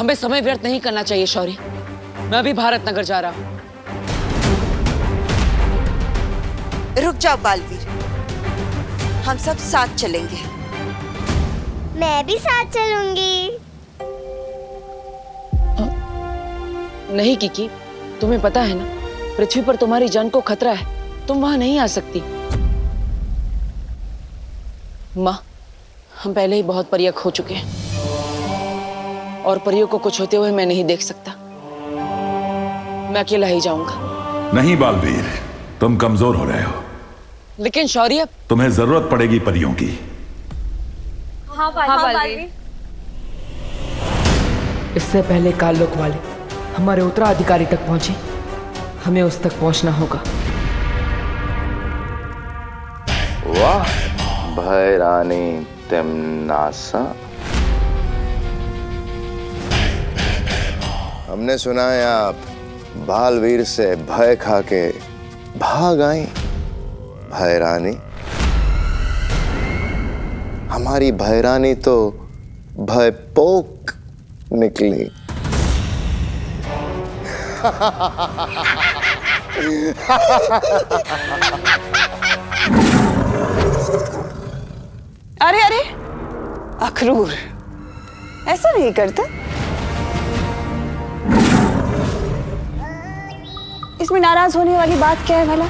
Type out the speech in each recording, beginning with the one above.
हमें समय व्यर्थ नहीं करना चाहिए शौर्य। मैं अभी भारत नगर जा रहा हूँ। रुक जाओ बालवीर, हम सब साथ चलेंगे। मैं भी साथ चलूंगी। नहीं किकी, तुम्हें पता है ना, पृथ्वी पर तुम्हारी जान को खतरा है, तुम वहां नहीं आ सकती। माँ, हम पहले ही बहुत परियां खो चुके हैं और परियों को कुछ होते हुए मैं नहीं देख सकता। मैं अकेला ही जाऊंगा। नहीं बालवीर, तुम कमजोर हो रहे हो। लेकिन शौर्य, तुम्हें जरूरत पड़ेगी परियों की। हाँ बालवीर। इससे पहले काललोक वाले हमारे उत्तराधिकारी तक पहुंचे, हमें उस तक पहुंचना होगा। वाह भैरानी तिम्नासा, हमने सुना है आप बालवीर से भय खा के भाग आई। भैरानी, हमारी भैरानी तो भयपोक निकली। अरे अरे अखरूर, ऐसा नहीं करते। इसमें नाराज होने वाली बात क्या है भला?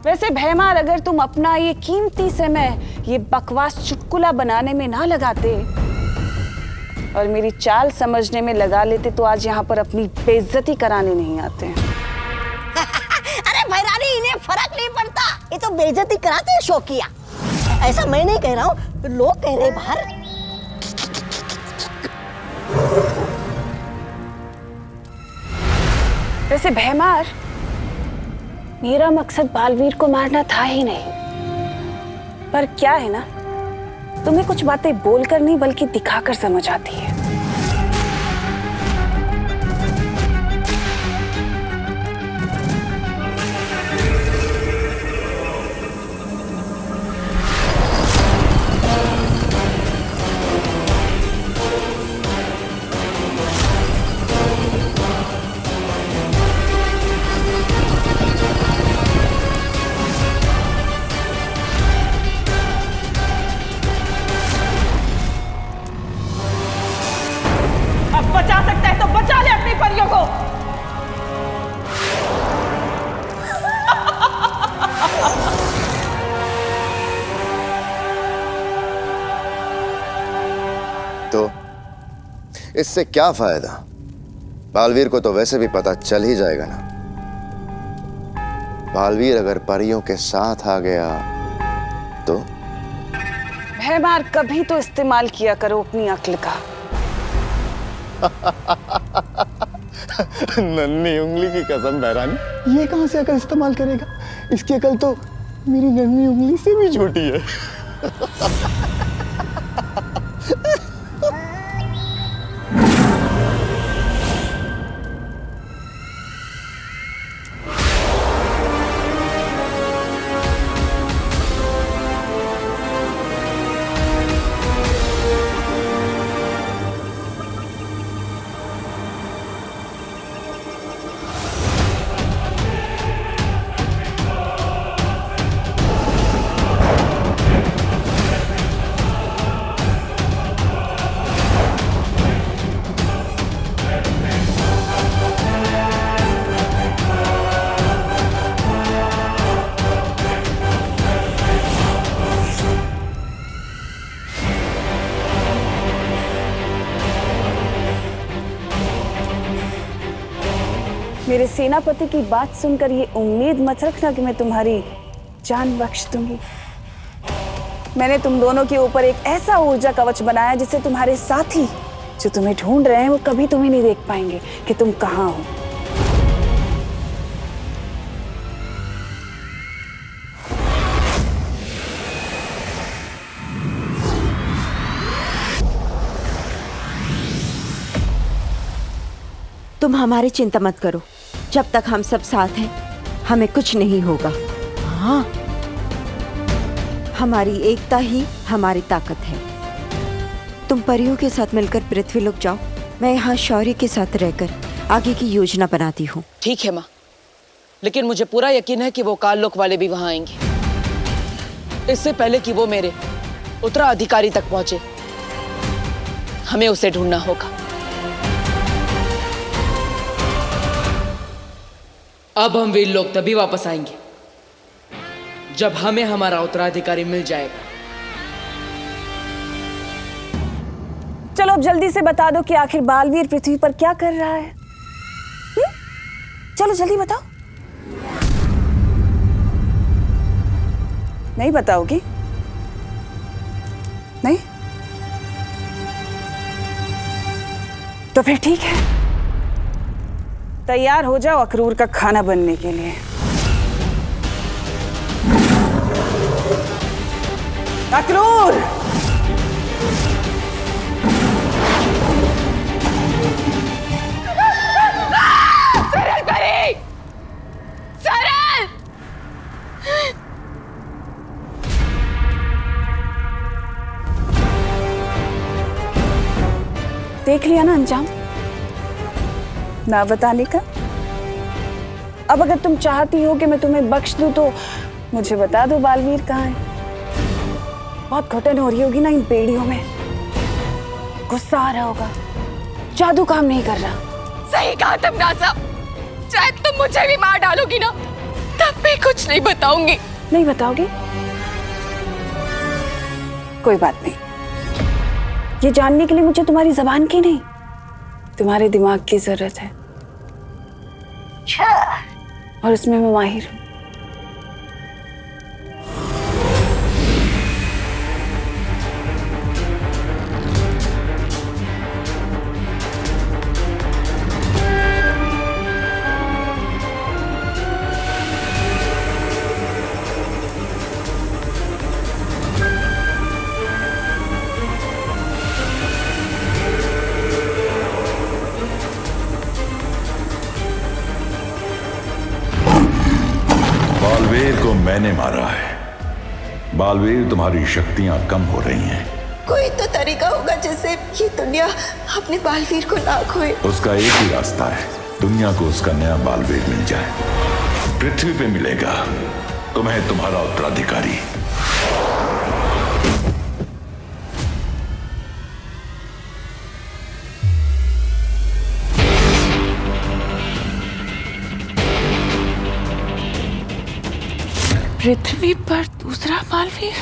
वैसे भैमार, अगर तुम अपना ये कीमती समय ये बकवास चुटकुला बनाने में ना लगाते और मेरी चाल समझने में लगा लेते तो आज यहाँ पर अपनी बेइज्जती कराने नहीं आते हैं। अरे भैरानी, इन्हें फर्क नहीं पड़ता, ये तो बेइज्जती कराते हैं शौकिया। ऐसा मैं नहीं कह रहा हूँ, लोग कह रहे बाहर। वैसे भैमार, मेरा मकसद बालवीर को मारना था ही नहीं, पर क्या है ना, तुम्हें कुछ बातें बोलकर नहीं बल्कि दिखाकर समझ आती है। बचा सकता है तो बचा ले अपनी परियों को। तो इससे क्या फायदा? बालवीर को तो वैसे भी पता चल ही जाएगा ना। बालवीर अगर परियों के साथ आ गया तो? भैमार, कभी तो इस्तेमाल किया करो अपनी अक्ल का। नन्ही उंगली की कसम भैरानी, ये कहां से अकल इस्तेमाल करेगा? इसकी अकल तो मेरी नन्ही उंगली से भी छोटी है। मेरे सेनापति की बात सुनकर ये उम्मीद मत रखना कि मैं तुम्हारी जान बख्श दूंगी। मैंने तुम दोनों के ऊपर एक ऐसा ऊर्जा कवच बनाया जिससे तुम्हारे साथी जो तुम्हें ढूंढ रहे हैं वो कभी तुम्हें नहीं देख पाएंगे कि तुम कहाँ हो। तुम हमारी चिंता मत करो, जब तक हम सब साथ हैं हमें कुछ नहीं होगा। हाँ, हमारी एकता ही हमारी ताकत है। तुम परियों के साथ मिलकर पृथ्वीलोक जाओ, मैं यहाँ शौर्य के साथ रहकर आगे की योजना बनाती हूँ। ठीक है माँ, लेकिन मुझे पूरा यकीन है कि वो काललोक वाले भी वहां आएंगे। इससे पहले कि वो मेरे उत्तराधिकारी तक पहुंचे, हमें उसे ढूंढना होगा। अब हम वीर लोग तभी वापस आएंगे जब हमें हमारा उत्तराधिकारी मिल जाएगा। चलो अब जल्दी से बता दो कि आखिर बालवीर पृथ्वी पर क्या कर रहा है। चलो जल्दी बताओ। नहीं बताओगी? नहीं? तो फिर ठीक है, तैयार हो जाओ अक्रूर का खाना बनने के लिए। अक्रूर! सरल परी! सरल! देख लिया ना अंजाम ना बताने का। अब अगर तुम चाहती हो कि मैं तुम्हें बख्श दूं तो मुझे बता दो बालवीर कहाँ है। बहुत घुटन हो रही होगी ना इन बेड़ियों में, गुस्सा आ रहा होगा, जादू काम नहीं कर रहा। सही कहा तुम नाज़ा, चाहे तुम मुझे भी मार डालोगी ना, तब भी कुछ नहीं बताऊंगी। नहीं बताओगी? कोई बात नहीं, ये जानने के लिए मुझे तुम्हारी जबान की नहीं, तुम्हारे दिमाग की जरूरत है, और उसमें मैं माहिर हूं। बालवीर को मैंने मारा है। बालवीर, तुम्हारी शक्तियां कम हो रही हैं। कोई तो तरीका होगा जिससे ये दुनिया अपने बालवीर को ना खोए। उसका एक ही रास्ता है, दुनिया को उसका नया बालवीर मिल जाए। पृथ्वी पे मिलेगा तुम्हें तुम्हारा उत्तराधिकारी। पृथ्वी पर दूसरा बालवीर?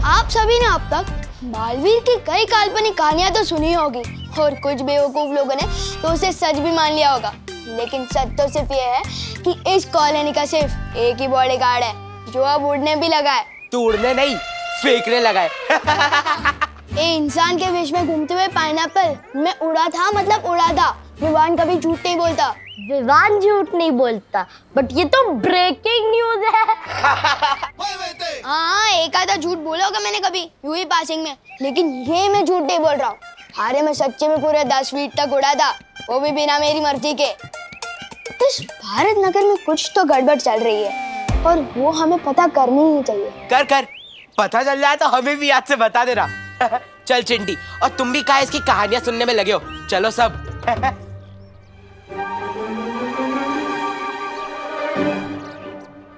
आप सभी ने अब तक बालवीर की कई काल्पनिक कहानियां तो सुनी होगी और कुछ बेवकूफ लोगों ने तो उसे सच भी मान लिया होगा, लेकिन सच तो सिर्फ ये है कि इस कॉलोनी का सिर्फ एक ही बॉडीगार्ड है जो अब उड़ने भी लगा है। तू उड़ने नहीं, फेंकने लगा है। ए इंसान के वेश में घूमते हुए पाइनएप्पल, मैं उड़ा था मतलब उड़ा था। विवान कभी झूठ नहीं बोलता। विवान झूठ नहीं बोलता, बट ये तो ब्रेकिंग न्यूज है। हाँ, एक आधा झूठ बोला होगा मैंने कभी यूं ही पासिंग में, लेकिन ये मैं झूठ नहीं बोल रहा हूँ। अरे मैं सच्चे में पूरे 10 फीट तक उड़ा था, वो भी बिना मेरी मर्जी के। इस भारत नगर में कुछ तो गड़बड़ चल रही है और वो हमें पता करनी ही चाहिए। कर कर, पता चल जाए तो हमें भी याद से बता देना। चल चिंटी, और तुम भी कहा इसकी कहानियां सुनने में लगे हो, चलो सब।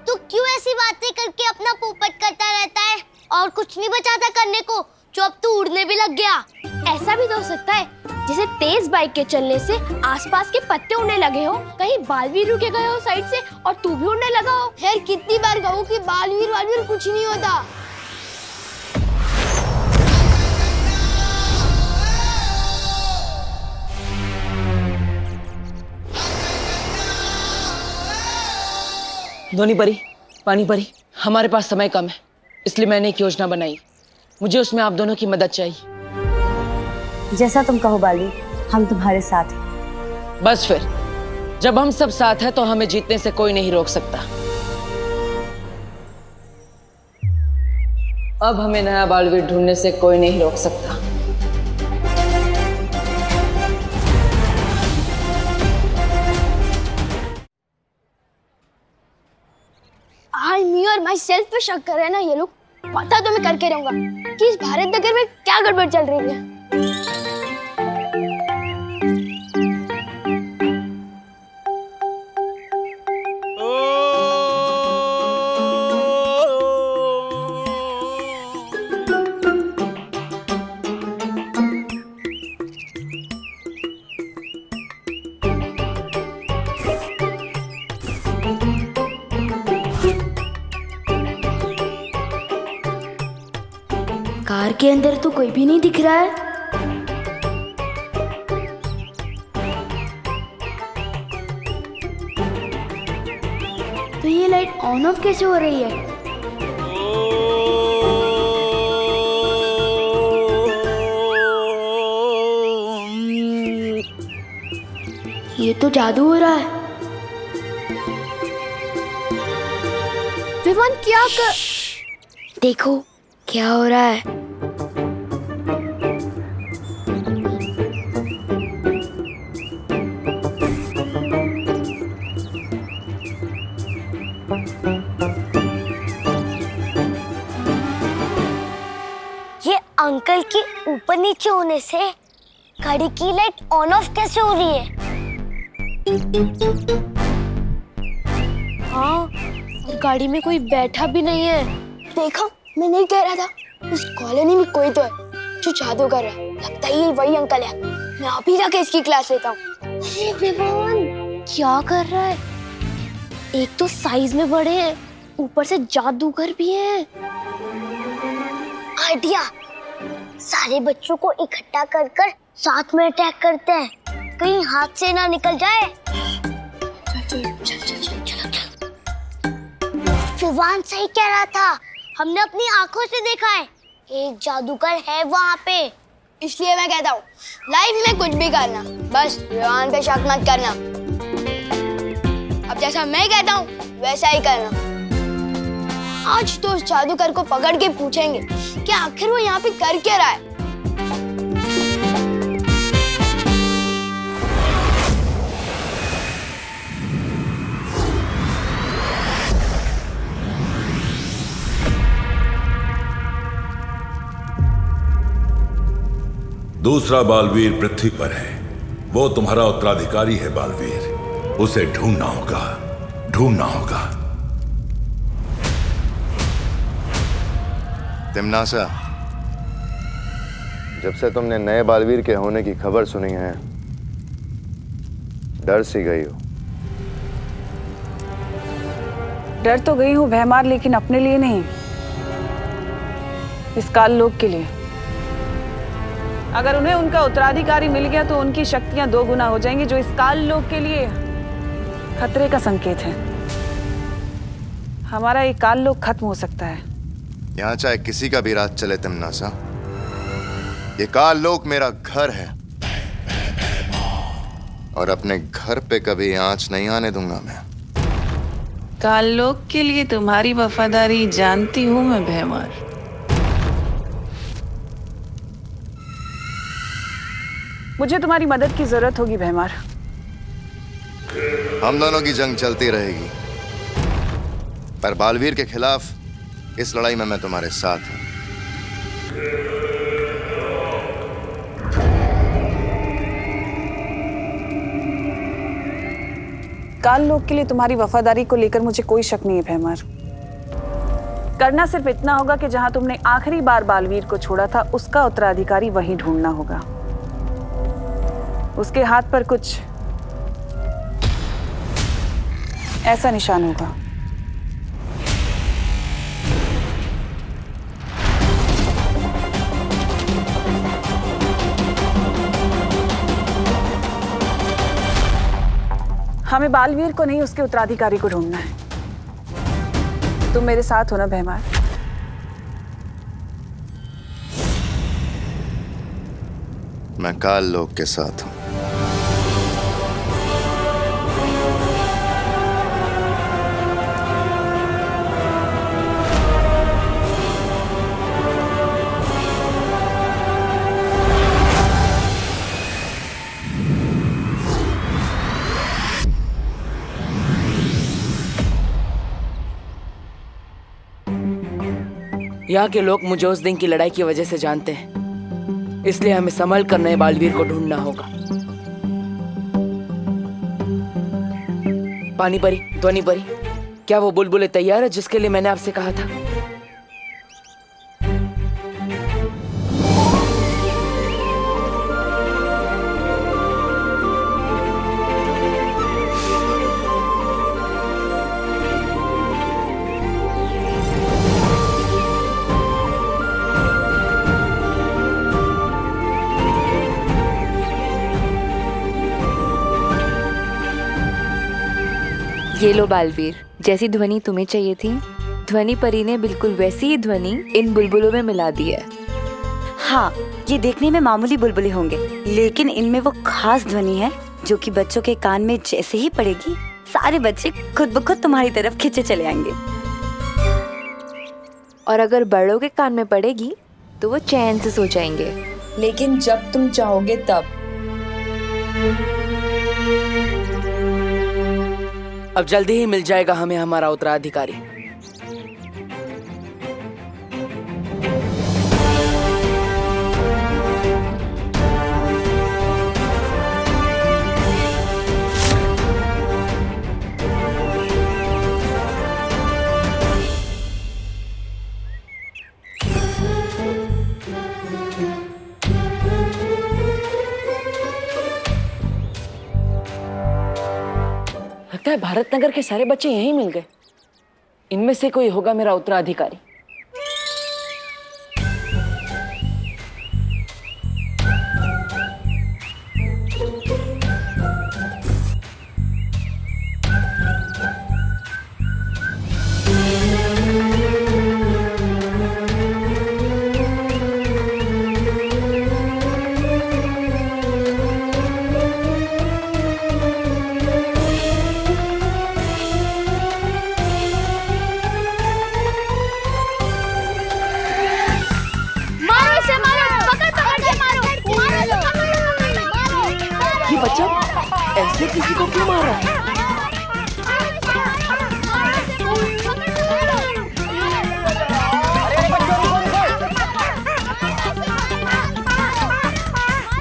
तू क्यों ऐसी बातें करके अपना पोपट करता रहता है और कुछ नहीं बचा था करने को, जो अब तू उड़ने भी लग गया। ऐसा भी तो हो सकता है जैसे तेज बाइक के चलने से आसपास के पत्ते उड़ने लगे हो, कहीं बालवीर रुके गए हो साइड से और तू भी उड़ने लगा हो। यार कितनी बार कहूँ कि बालवीर कुछ नहीं होता। धोनी परी, पानी परी, हमारे पास समय कम है, इसलिए मैंने एक योजना बनाई। मुझे उसमें आप दोनों की मदद चाहिए। जैसा तुम कहो बालवीर, हम तुम्हारे साथ हैं। बस फिर, जब हम सब साथ हैं तो हमें जीतने से कोई नहीं रोक सकता। अब हमें नया बालवीर ढूंढने से कोई नहीं रोक सकता। आज मी और माई सेल्फ पे शक कर रहे हैं ना ये लोग। पता तो मैं करके रहूंगा कि इस भारत नगर में क्या गड़बड़ चल रही है। कार के अंदर तो कोई भी नहीं दिख रहा है। तो ये लाइट ऑन ऑफ कैसे हो रही है? ये तो जादू हो रहा है। विवान क्या कर... देखो क्या हो रहा है। ये अंकल के ऊपर नीचे होने से गाड़ी की लाइट ऑन ऑफ कैसे हो रही है? हाँ, और गाड़ी में कोई बैठा भी नहीं है। देखा, मैं नहीं कह रहा था इस कॉलोनी में कोई तो है जो जादू कर रहा है। लगता है ये वही अंकल है। मैं अभी जाके इसकी क्लास लेता हूँ। अरे विवान, क्या कर रहा है? एक तो साइज में बड़े हैं, ऊपर से जादूगर भी है। आइडिया, सारे बच्चों को इकट्ठा कर कर साथ में अटैक करते हैं, कहीं हाथ से ना निकल जाए। चल। विवान सही कह रहा था, हमने अपनी आंखों से देखा है, एक जादूगर है वहाँ पे। इसलिए मैं कहता हूँ लाइफ में कुछ भी करना, बस विवान पे शक मत करना। अब जैसा मैं कहता हूँ वैसा ही करना। आज तो उस जादूगर को पकड़ के पूछेंगे कि आखिर वो यहाँ पे कर क्या रहा है। दूसरा बालवीर पृथ्वी पर है, वो तुम्हारा उत्तराधिकारी है बालवीर। उसे ढूंढना होगा। तिमनासा, जब से तुमने नए बालवीर के होने की खबर सुनी है, डर सी गई हो। डर तो गई हूँ भैमार, लेकिन अपने लिए नहीं, इस काल लोक के लिए। अगर उन्हें उनका उत्तराधिकारी मिल गया तो उनकी शक्तियां 2 गुना हो जाएंगी, जो इस काल लोक के लिए खतरे का संकेत है। हमारा ये काल लोक खत्म हो सकता है। यहाँ चाहे किसी का भी राज चले तिमनासा, ये काल लोक मेरा घर है और अपने घर पे कभी आंच नहीं आने दूंगा मैं। काल लोक के लिए तुम्हारी वफादारी जानती हूँ मैं भैमार। मुझे तुम्हारी मदद की जरूरत होगी भैमार। हम दोनों की जंग चलती रहेगी, पर बालवीर के खिलाफ इस लड़ाई में मैं तुम्हारे साथ हूं। काल लोक के लिए तुम्हारी वफादारी को लेकर मुझे कोई शक नहीं है भैमार। करना सिर्फ इतना होगा कि जहां तुमने आखिरी बार बालवीर को छोड़ा था, उसका उत्तराधिकारी वहीं ढूंढना होगा। उसके हाथ पर कुछ ऐसा निशान होगा। हमें बालवीर को नहीं, उसके उत्तराधिकारी को ढूंढना है। तुम मेरे साथ हो ना भैमार? मैं काल लोक के साथ हूं। यहाँ के लोग मुझे उस दिन की लड़ाई की वजह से जानते हैं, इसलिए हमें संभल कर नए बालवीर को ढूंढना होगा। पानी परी, ध्वनि परी, क्या वो बुलबुलें तैयार है जिसके लिए मैंने आपसे कहा था? ये लो बालवीर, जैसी ध्वनि तुम्हें चाहिए थी, ध्वनि परी ने बिल्कुल वैसी ही ध्वनि इन बुलबुलों में मिला दी है। हाँ, ये देखने में मामूली बुलबुले होंगे, लेकिन इनमें वो खास ध्वनि है जो कि बच्चों के कान में जैसे ही पड़ेगी, सारे बच्चे खुद ब खुद तुम्हारी तरफ खींचे चले आएंगे। और अगर बड़ों के कान में पड़ेगी तो वो चैन से सो जाएंगे। लेकिन जब तुम चाहोगे तब। अब जल्दी ही मिल जाएगा हमें हमारा उत्तराधिकारी। लगता है भारत नगर के सारे बच्चे यहीं मिल गए। इनमें से कोई होगा मेरा उत्तराधिकारी। बच्चा ऐसे किसी को क्यों मार रहा है?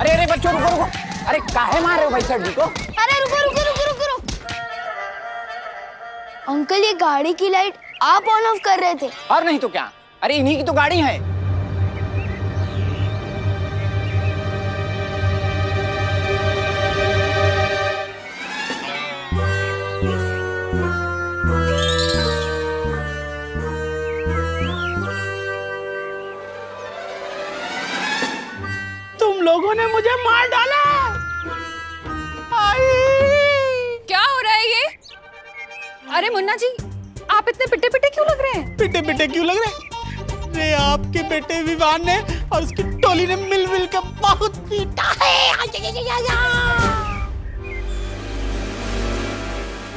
अरे बच्चों रुको। अरे काहे मार रहे हो भाई सर जी को? अरे रुको। अंकल, ये गाड़ी की लाइट आप ऑन ऑफ कर रहे थे। और नहीं तो क्या? अरे इन्हीं की तो गाड़ी है। लोगों ने मुझे मार डाला। क्या हो रहा है ये? अरे मुन्ना जी, आप इतने पिटे क्यों लग रहे हैं? पिटे क्यों लग रहे हैं? अरे आपके बेटे विवान ने और उसकी टोली ने मिल कर बहुत पीटा है।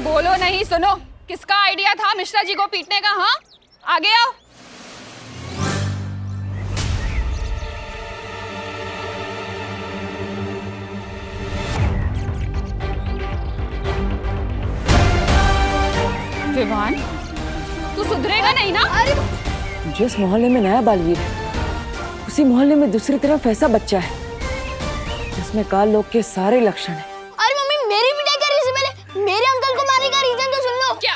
बोलो नहीं, सुनो। किसका आइडिया था मिश्रा जी को पीटने का? हाँ, आगे आओ। विवान, तू सुधरेगा नहीं ना? अरे जिस मोहल्ले में नया बालवीर है, उसी मोहल्ले में दूसरी तरफ ऐसा बच्चा है जिसमें काल लोक के सारे लक्षण हैं। अरे मम्मी, मेरी पिटाई करने से पहले मेरे अंकल को मारने का रीजन तो सुन लो। क्या?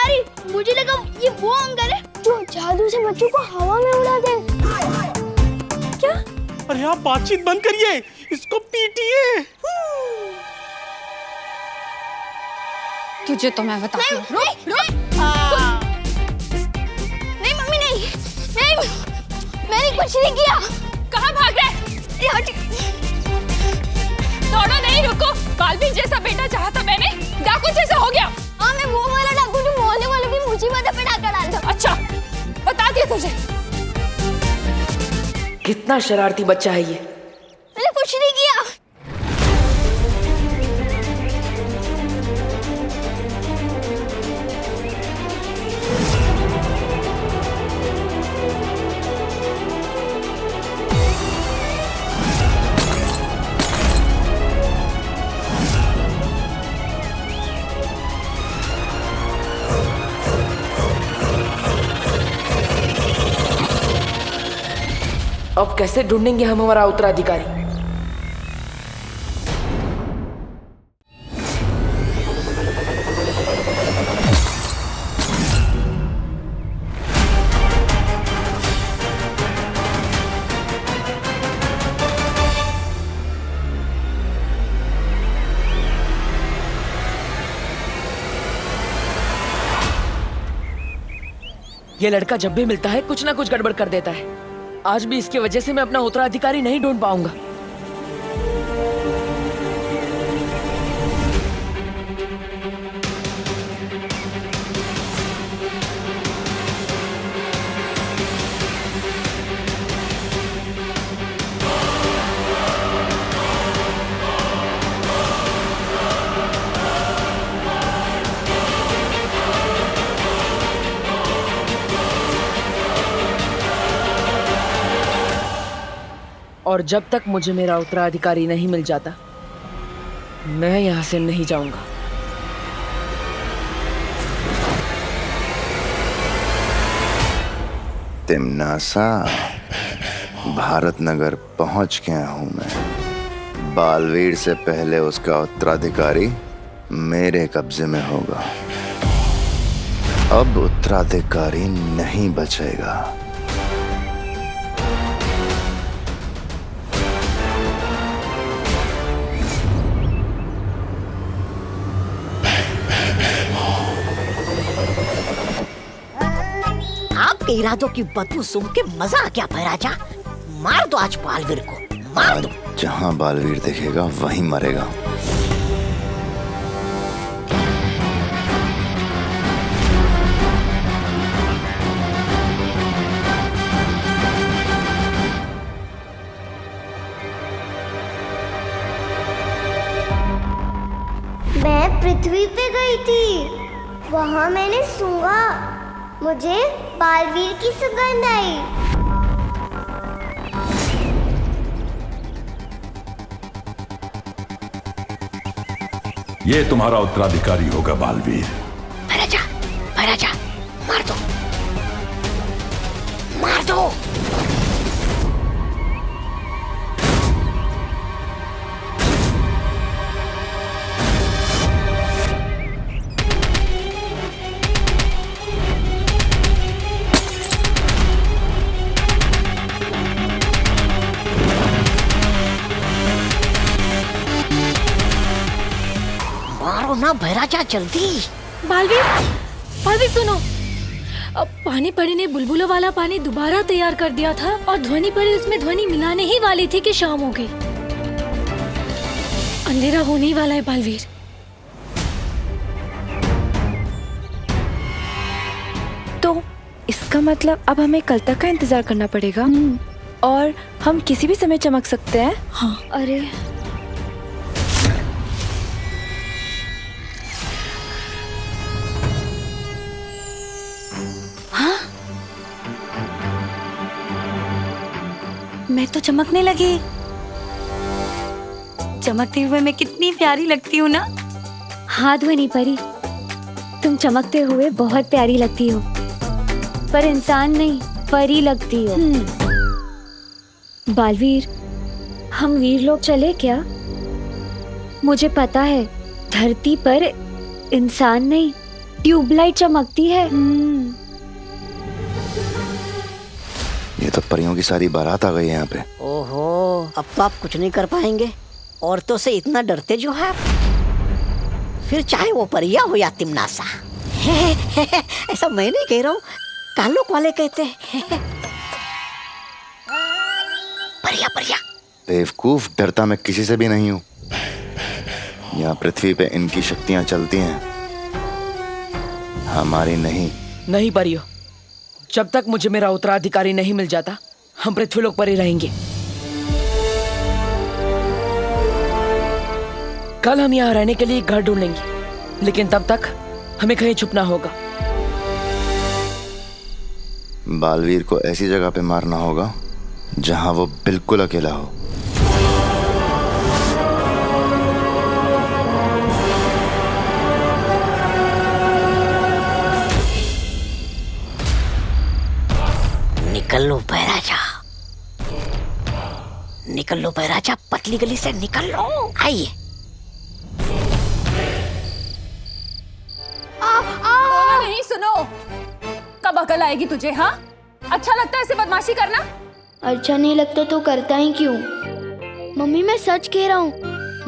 अरे मुझे लगा ये वो अंकल है जो जादू से बच्चों को हवा में उड़ाते हैं। क्या? अरे आप बातचीत बंद करिए, इसको पीटिए। तुझे तो मैं बताती हूँ। नहीं मम्मी, नहीं, मैंने कुछ नहीं किया। कहाँ भाग रहे? दौड़ो नहीं, रुको। बालवीर जैसा बेटा चाहा था मैंने, डाकू जैसा हो गया। हाँ, मैं वो वाला डाकू जो मोहल्ले वालों की मुसीबत पे डाका डालता। अच्छा, बता दिया तुझे। कितना शरारती बच्चा है ये। मैंने कुछ नहीं किया। अब कैसे ढूंढेंगे हम हमारा उत्तराधिकारी? ये लड़का जब भी मिलता है कुछ ना कुछ गड़बड़ कर देता है। आज भी इसकी वजह से मैं अपना उत्तराधिकारी नहीं ढूंढ पाऊंगा। और जब तक मुझे मेरा उत्तराधिकारी नहीं मिल जाता, मैं यहां से नहीं जाऊंगा। तिम्नासा, भारत नगर पहुंच गया हूं मैं। बालवीर से पहले उसका उत्तराधिकारी मेरे कब्जे में होगा। अब उत्तराधिकारी नहीं बचेगा। आपके इरादों की बदबू सूंघ के मजा आ गया भैराजा। मार दो आज बालवीर को, मार दो। जहां बालवीर दिखेगा वहीं मरेगा। मैं पृथ्वी पे गई थी, वहाँ मैंने सूंघा, मुझे बालवीर की सुगंध आई। ये तुम्हारा उत्तराधिकारी होगा बालवीर। भैराजा, भैराजा, मार दो, मार दो। मारो ना भैराजा, जल्दी। बालवीर, बालवीर सुनो। अब पानी परी ने बुलबुलों वाला पानी दोबारा तैयार कर दिया था और ध्वनि परी उसमें ध्वनि मिलाने ही वाली थी कि शाम हो गई। अंधेरा होने ही वाला है बालवीर। तो इसका मतलब अब हमें कल तक का इंतजार करना पड़ेगा और हम किसी भी समय चमक सकते हैं। हाँ। अरे मैं तो चमकने लगी। चमकते हुए मैं कितनी प्यारी लगती हूँ ना। हाँ ध्वनि परी, तुम चमकते हुए बहुत प्यारी लगती हो, पर इंसान नहीं परी लगती हो। बालवीर, हम वीर लोग चले क्या? मुझे पता है धरती पर इंसान नहीं ट्यूबलाइट चमकती है। ये तो परियों की सारी बारात आ गई है यहाँ पे। ओहो, अब तो आप कुछ नहीं कर पाएंगे। औरतों से इतना डरते जो है, फिर चाहे वो परिया हो या तिम्नासा। ऐसा मैं नहीं कह रहा हूँ, कालोक वाले कहते हैं। परिया, परिया। बेवकूफ, डरता मैं किसी से भी नहीं हूँ। यहाँ पृथ्वी पे इनकी शक्तियाँ चलती हैं, हमारी नहीं। नहीं परियो, जब तक मुझे मेरा उत्तराधिकारी नहीं मिल जाता, हम पृथ्वीलोक पर ही रहेंगे। कल हम यहाँ रहने के लिए घर ढूंढ लेंगे, लेकिन तब तक हमें कहीं छुपना होगा। बालवीर को ऐसी जगह पे मारना होगा जहां वो बिल्कुल अकेला हो। निकल लो भैराजा। निकल लो बैराजा, पतली गली से निकल लो। आइए। बोलो नहीं, सुनो। कब अकल आएगी तुझे? हाँ, अच्छा लगता है ऐसे बदमाशी करना? अच्छा नहीं लगता तो करता ही क्यों? मम्मी मैं सच कह रहा हूँ,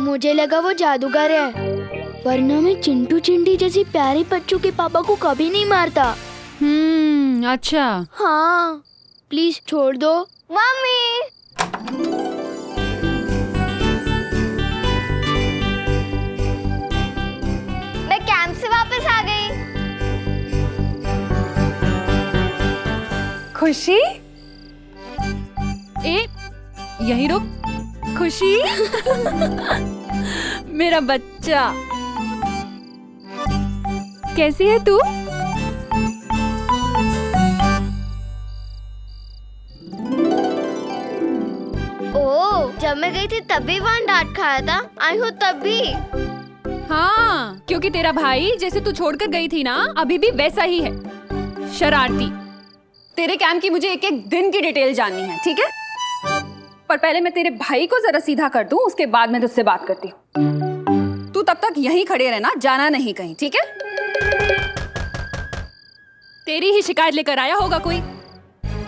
मुझे लगा वो जादूगर है, वरना मैं चिंटू चिंटी जैसी प्यारी बच्चों के पापा को कभी नहीं मारता। अच्छा। हाँ, प्लीज छोड़ दो। मम्मी। मैं कैंप से वापस आ गई। खुशी? यहीं रुक। खुशी मेरा बच्चा, कैसी है तू? ओह, जब मैं गई थी तब भी वहाँ डांट खाया था, आई हूँ तब भी। हाँ, क्योंकि तेरा भाई जैसे तू छोड़कर गई थी ना, अभी भी वैसा ही है, शरारती। तेरे कैंप की मुझे एक एक दिन की डिटेल जाननी है, ठीक है? पर पहले मैं तेरे भाई को जरा सीधा कर दूं, उसके बाद मैं तुझसे बात करती हूँ। तू तब तक यहीं खड़े रहना, जाना नहीं कहीं, ठीक है? तेरी ही शिकायत लेकर आया होगा कोई।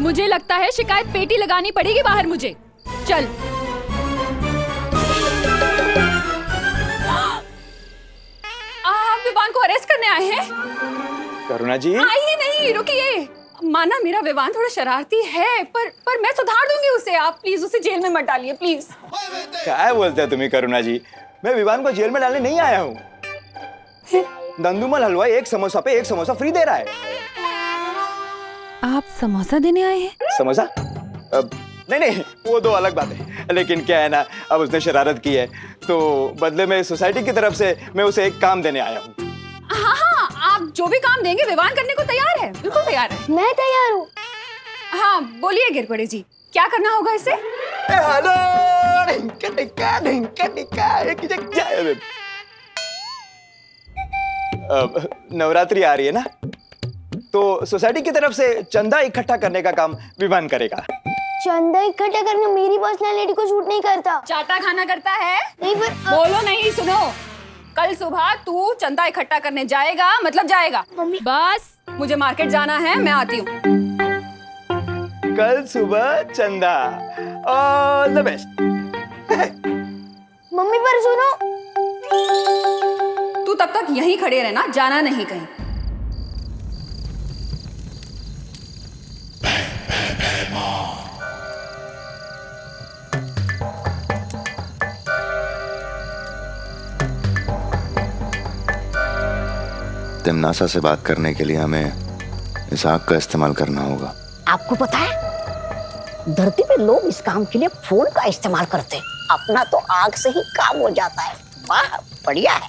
मुझे लगता है शिकायत पेटी लगानी पड़ेगी बाहर मुझे। चल। आप विवान को अरेस्ट करने आए हैं? करुणा जी। आइए नहीं, रुकिए। माना मेरा विवान थोड़ा शरारती है, पर मैं सुधार दूंगी उसे। आप प्लीज उसे जेल में मत डालिए, प्लीज। क्या बोलते हैं तुम्हें करुणा जी? मैं विवान को जेल में डालने नहीं आया हूँ। दंदुमल हलवाई एक समोसा पे एक समोसा फ्री दे रहा है। आप समोसा देने आए हैं? समोसा? नहीं, वो दो अलग बात है। लेकिन क्या है ना, अब उसने शरारत की है तो बदले में सोसाइटी की तरफ से मैं उसे एक काम देने आया हूँ। हाँ, आप जो भी काम देंगे विवान करने को तैयार है, बिल्कुल तैयार है। मैं तैयार हूँ। हाँ, बोलिए गिरपड़े जी, क्या करना होगा इसे? हेलो, नवरात्रि आ रही है ना, तो सोसाइटी की तरफ से चंदा इकट्ठा करने का काम विवान करेगा। चंदा इकट्ठा करना मेरी पर्सनालिटी को सूट नहीं करता। चाटा खाना करता है? नहीं, पर बोलो नहीं, सुनो। कल सुबह तू चंदा इकट्ठा करने जाएगा, मतलब जाएगा। बस मुझे मार्केट जाना है, मैं आती हूँ। कल सुबह चंदा, ऑल द बेस्ट। मम्मी पर सुनो। तू तब तक यहीं खड़े रहना, जाना नहीं कहीं। तिमनासा से बात करने के लिए हमें इस आग का इस्तेमाल करना होगा। आपको पता है, धरती पे लोग इस काम के लिए फोन का इस्तेमाल करते हैं। अपना तो आग से ही काम हो जाता है। वाह, बढ़िया है।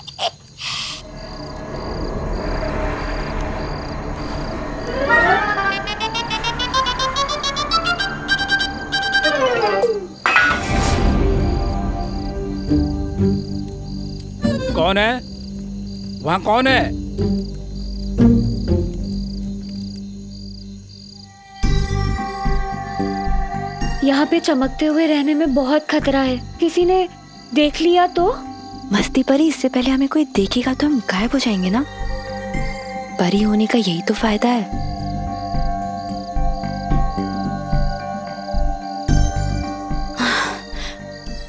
कौन है वहाँ? कौन है? यहाँ पे चमकते हुए रहने में बहुत खतरा है, किसी ने देख लिया तो? मस्ती परी, इससे पहले हमें कोई देखेगा तो हम गायब हो जाएंगे ना। परी होने का यही तो फायदा है।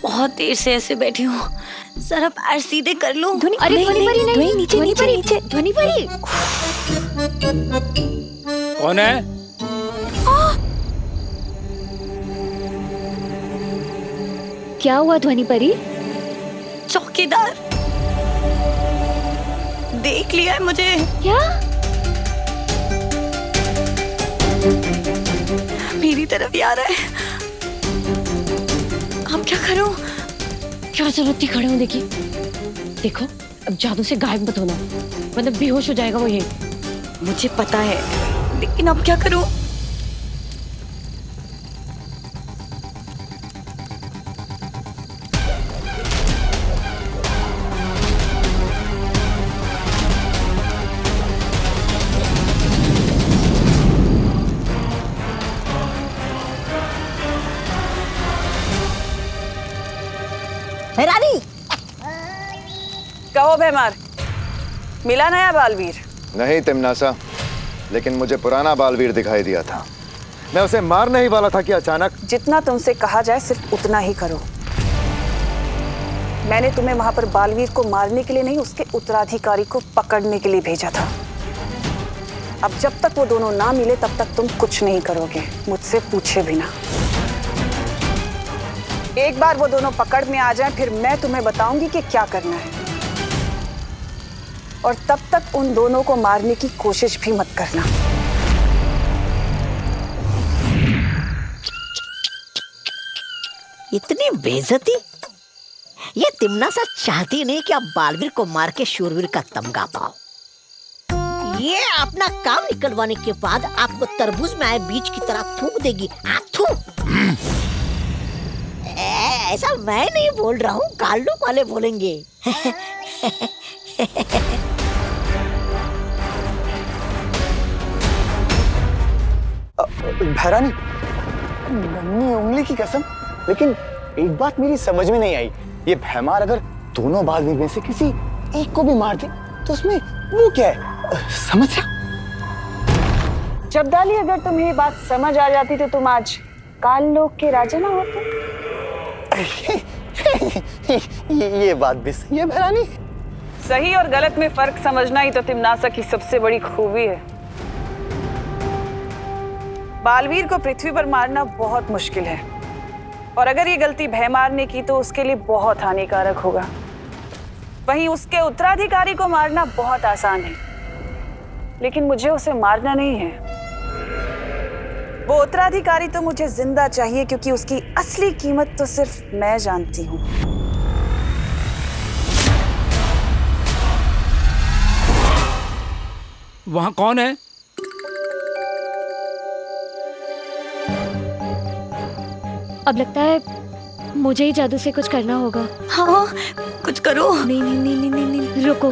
बहुत देर से ऐसे बैठी हूँ, जरा पैर सीधे कर लूं। अरे ध्वनि परी नहीं, नीचे नीचे नीचे। ध्वनि परी। कौन है? क्या हुआ ध्वनि परी? चौकीदार देख लिया है मुझे। क्या? मेरी तरफ ही आ रहा है। अब क्या करूं? क्या जरूरत थी खड़े होने की? देखो, अब जादू से गायब मत होना, मतलब बेहोश हो जाएगा वो। ये मुझे पता है, लेकिन अब क्या करूं? रानी। कहो भैमार, मिला नया बालवीर? नहीं तिमनासा, लेकिन मुझे पुराना बालवीर दिखाई दिया था। मैं उसे मारने ही वाला था कि अचानक। जितना तुमसे कहा जाए सिर्फ उतना ही करो। मैंने तुम्हें वहां पर बालवीर को मारने के लिए नहीं, उसके उत्तराधिकारी को पकड़ने के लिए भेजा था। अब जब तक वो दोनों ना मिले तब तक तुम कुछ नहीं करोगे, मुझसे पूछे बिना। एक बार वो दोनों पकड़ में आ जाएं, फिर मैं तुम्हें बताऊंगी कि क्या करना है। और तब तक उन दोनों को मारने की कोशिश भी मत करना। इतनी बेइज्जती? ये तिमनासा चाहती नहीं कि आप बालवीर को मार के शूरवीर का तमगा पाओ। ये अपना काम निकलवाने के बाद आपको तरबूज में आए बीज की तरह थूक देगी। थू। ऐसा मैं नहीं बोल रहा हूँ, गाल्डो वाले बोलेंगे। भैरानी, नन्ही उंगली की कसम, लेकिन एक बात मेरी समझ में नहीं आई। ये भैमार अगर दोनों बालवीर में से किसी एक को भी मार दे तो उसमें वो क्या है? समस्या? जब्दाली, अगर तुम्हें ये बात समझ आ जाती तो तुम आज काल लोक के राजा ना होते। ये बात भी सही है भैरानी। सही और गलत में फर्क समझना ही तो तिमनासा की सबसे बड़ी खूबी है। बालवीर को पृथ्वी पर मारना बहुत मुश्किल है, और अगर ये गलती भैमार ने की तो उसके लिए बहुत हानिकारक होगा। वहीं उसके उत्तराधिकारी को मारना बहुत आसान है, लेकिन मुझे उसे मारना नहीं है। वो उत्तराधिकारी तो मुझे जिंदा चाहिए, क्योंकि उसकी असली कीमत तो सिर्फ मैं जानती हूँ। वहां कौन है? अब लगता है मुझे ही जादू से कुछ करना होगा। हाँ, कुछ करो। नहीं नहीं नहीं नहीं नहीं, नहीं। रुको।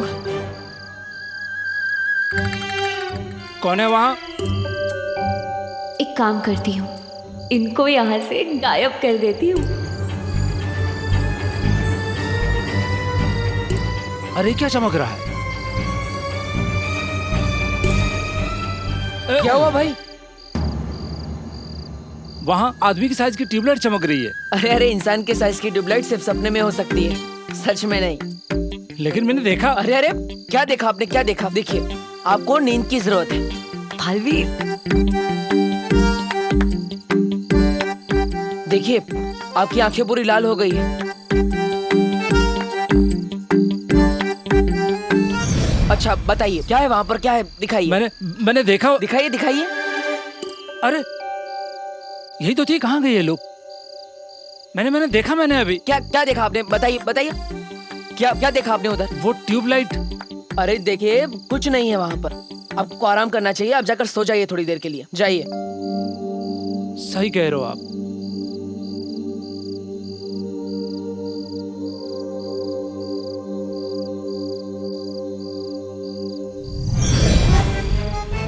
कौन है वहां? एक काम करती हूँ, इनको यहाँ से गायब कर देती हूँ। अरे क्या चमक रहा है? क्या हुआ भाई? वहाँ आदमी की साइज की ट्यूबलाइट चमक रही है। अरे इंसान के साइज की ट्यूबलाइट सिर्फ सपने में हो सकती है, सच में नहीं। लेकिन मैंने देखा। अरे क्या देखा आपने? क्या देखा? देखिए, आपको नींद की जरूरत है। बालवीर, देखिए, आपकी आंखें पूरी लाल हो गई है। अच्छा बताइए, क्या है वहाँ पर? क्या है? दिखाइए। मैंने देखा। दिखाइए दिखाइए। अरे यही तो थी, कहाँ गए ये लोग? मैंने देखा। मैंने अभी क्या देखा आपने? बताइए बताइए, क्या देखा आपने उधर? वो ट्यूबलाइट। अरे देखिए, कुछ नहीं है वहाँ पर। आपको आराम करना चाहिए, आप जाकर सो जाइए थोड़ी देर के लिए, जाइए। सही कह रहे हो आप।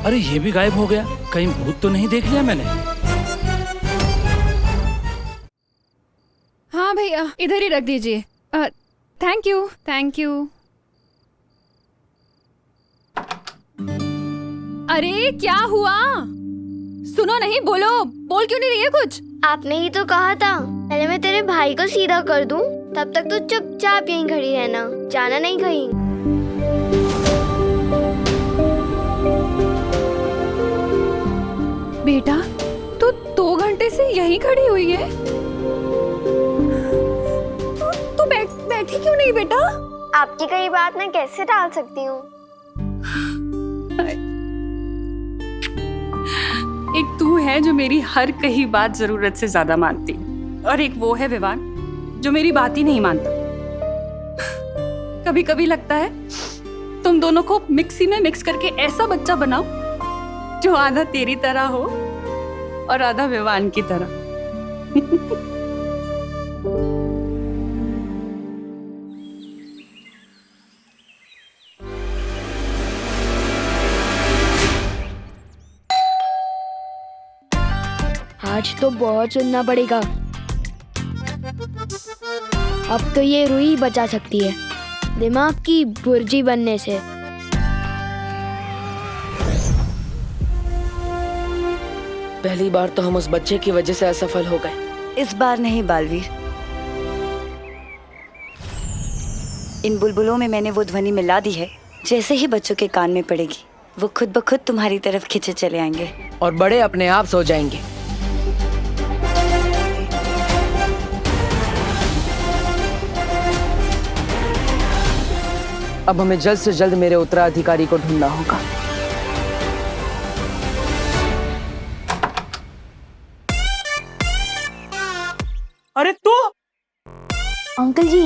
अरे ये भी गायब हो गया, कहीं भूत तो नहीं देख लिया मैंने? हाँ भैया, इधर ही रख दीजिए। Thank you thank you. अरे क्या हुआ? सुनो नहीं, बोलो। बोल क्यों नहीं रही है कुछ? आपने ही तो कहा था पहले मैं तेरे भाई को सीधा कर दूं, तब तक तू चुपचाप यहीं खड़ी रहना, जाना नहीं कहीं। बेटा, तू 2 घंटे से यहीं खड़ी हुई है। तू बैठी क्यों नहीं बेटा? आपकी कई बात मैं कैसे टाल सकती हूँ? एक तू है जो मेरी हर कही बात जरूरत से ज्यादा मानती, और एक वो है विवान जो मेरी बात ही नहीं मानता। कभी कभी लगता है तुम दोनों को मिक्सी में मिक्स करके ऐसा बच्चा बनाओ जो आधा तेरी तरह हो और आधा विवान की तरह। आज तो बहुत सुनना पड़ेगा। अब तो ये रूही बचा सकती है दिमाग की बुर्जी बनने से। पहली बार तो हम उस बच्चे की वजह से असफल हो गए। इस बार नहीं बालवीर, इन बुलबुलों में मैंने वो ध्वनि मिला दी है, जैसे ही बच्चों के कान में पड़ेगी वो खुद ब खुद तुम्हारी तरफ खींचे चले आएंगे और बड़े अपने आप सो जाएंगे। अब हमें जल्द से जल्द मेरे उत्तराधिकारी को ढूंढना होगा। अरे तू? अंकल जी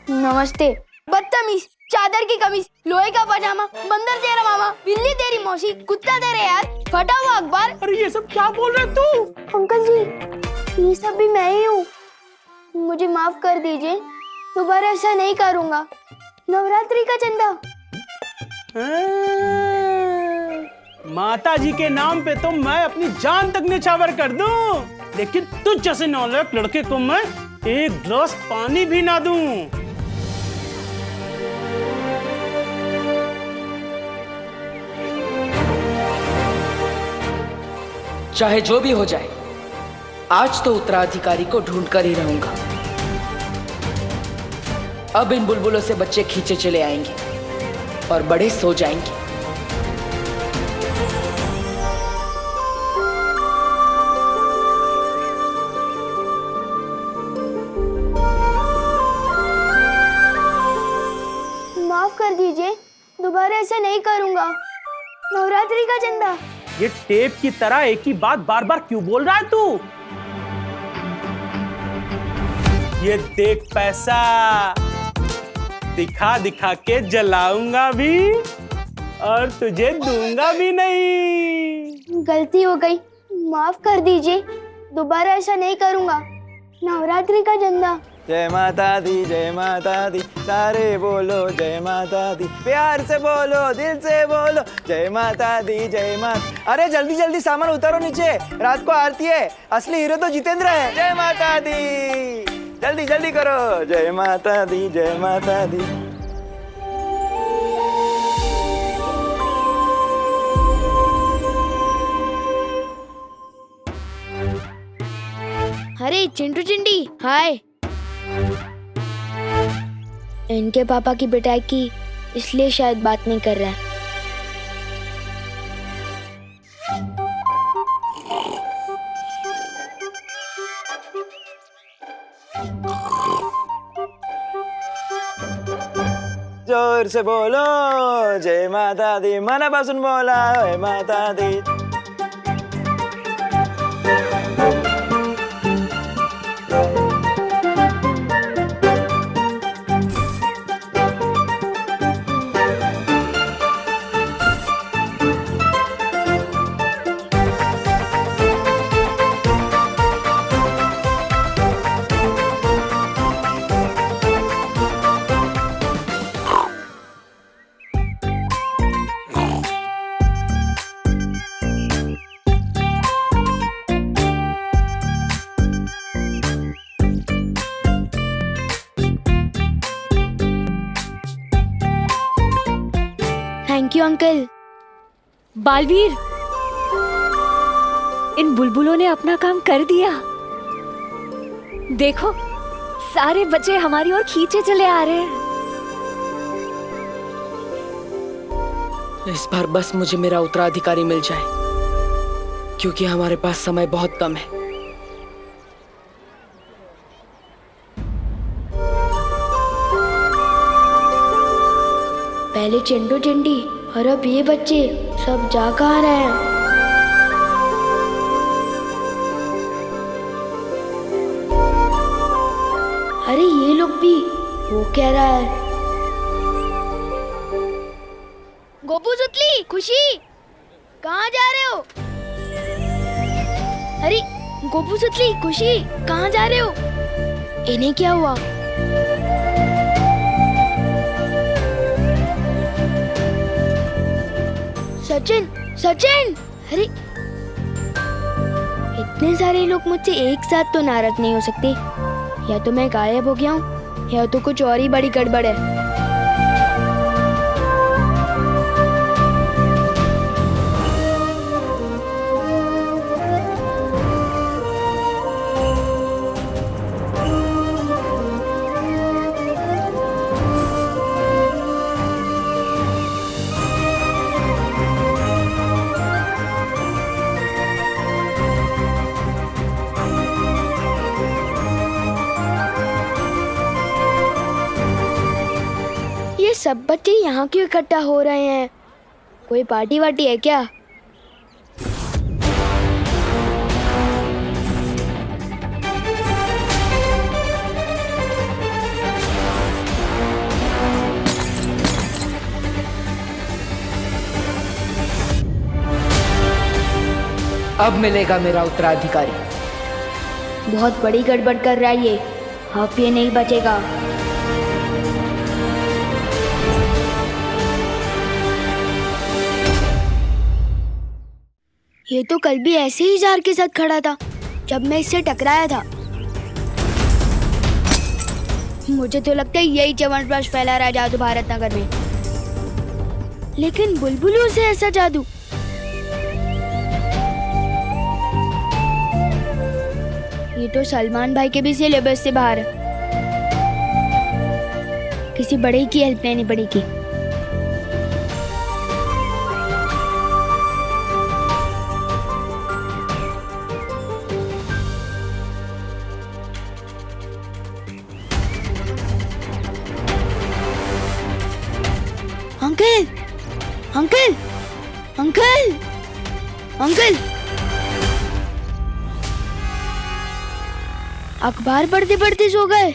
नमस्ते। बदतमीज, चादर की कमीज, लोहे का पजामा, बंदर तेरा मामा, बिल्ली तेरी मौसी, कुत्ता तेरे यार, फटा हुआ अखबार। अरे ये सब क्या बोल रहे तू? अंकल जी ये सब भी मैं ही हूँ, मुझे माफ कर दीजिए, दोबारा ऐसा नहीं करूँगा। नवरात्रि का चंदा। माता जी के नाम पे तो मैं अपनी जान तक निछावर कर दूं, लेकिन तुझ जैसे नालायक लड़के को मैं एक गिलास पानी भी ना दूं। चाहे जो भी हो जाए, आज तो उत्तराधिकारी को ढूंढ कर ही रहूंगा। अब इन बुलबुलों से बच्चे खींचे चले आएंगे और बड़े सो जाएंगे। माफ कर दीजिए, दोबारा ऐसा नहीं करूँगा। नवरात्रि का चंदा। ये टेप की तरह एक ही बात बार बार क्यों बोल रहा है तू? ये देख पैसा, दिखा दिखा के जलाऊंगा भी और तुझे दूंगा भी नहीं। गलती हो गई, माफ कर दीजिए, दोबारा ऐसा नहीं करूँगा। नवरात्रि का चंदा। जय माता दी, सारे बोलो जय माता दी, प्यार से बोलो, दिल से बोलो जय माता दी, जय माता। अरे जल्दी जल्दी सामान उतारो नीचे, रात को आरती है, असली हीरो तो जितेंद्र है। जय माता दी, जल्दी जल्दी करो, जय माता दी, जय माता दी। अरे चिंटू चिंटी, हाय। इनके पापा की पिटाई की, इसलिए शायद बात नहीं कर रहा है। जोर से बोलो जय माता दी, मनापासून बोला जय माता दी। Thank you uncle. बालवीर, इन बुलबुलों ने अपना काम कर दिया। देखो, सारे बच्चे हमारी ओर खींचे चले आ रहे हैं। इस बार बस मुझे मेरा उत्तराधिकारी मिल जाए, क्योंकि हमारे पास समय बहुत कम है। पहले चिंटू चिंटी और अब ये बच्चे सब जा कहाँ रहे हैं? अरे ये लोग भी, वो क्या रहा है? गोपू सुतली, खुशी, कहाँ जा रहे हो? अरे गोपू सुतली, खुशी, कहाँ जा रहे हो? इन्हें क्या हुआ? सचिन, सचिन! अरे इतने सारे लोग मुझसे एक साथ तो नाराज नहीं हो सकते। या तो मैं गायब हो गया हूँ, यह तो कुछ और ही बड़ी गड़बड़ है। ये सब बच्चे यहाँ क्यों इकट्ठा हो रहे हैं? कोई पार्टी वार्टी है क्या? अब मिलेगा मेरा उत्तराधिकारी। बहुत बड़ी गड़बड़ कर रहा है ये। अब ये नहीं बचेगा। ये तो कल भी ऐसे ही जार के साथ खड़ा था जब मैं इससे टकराया था। मुझे तो लगता है यही च्यवनप्राश फैला रहा है जादू भारत नगर में। लेकिन बुलबुलों से ऐसा जादू? ये तो सलमान भाई के भी सिलेबस से बाहर है। किसी बड़े की हेल्प लेनी पड़ेगी। अंकल, अंकल, अंकल, अंकल, अखबार पढ़ते पढ़ते सो गए।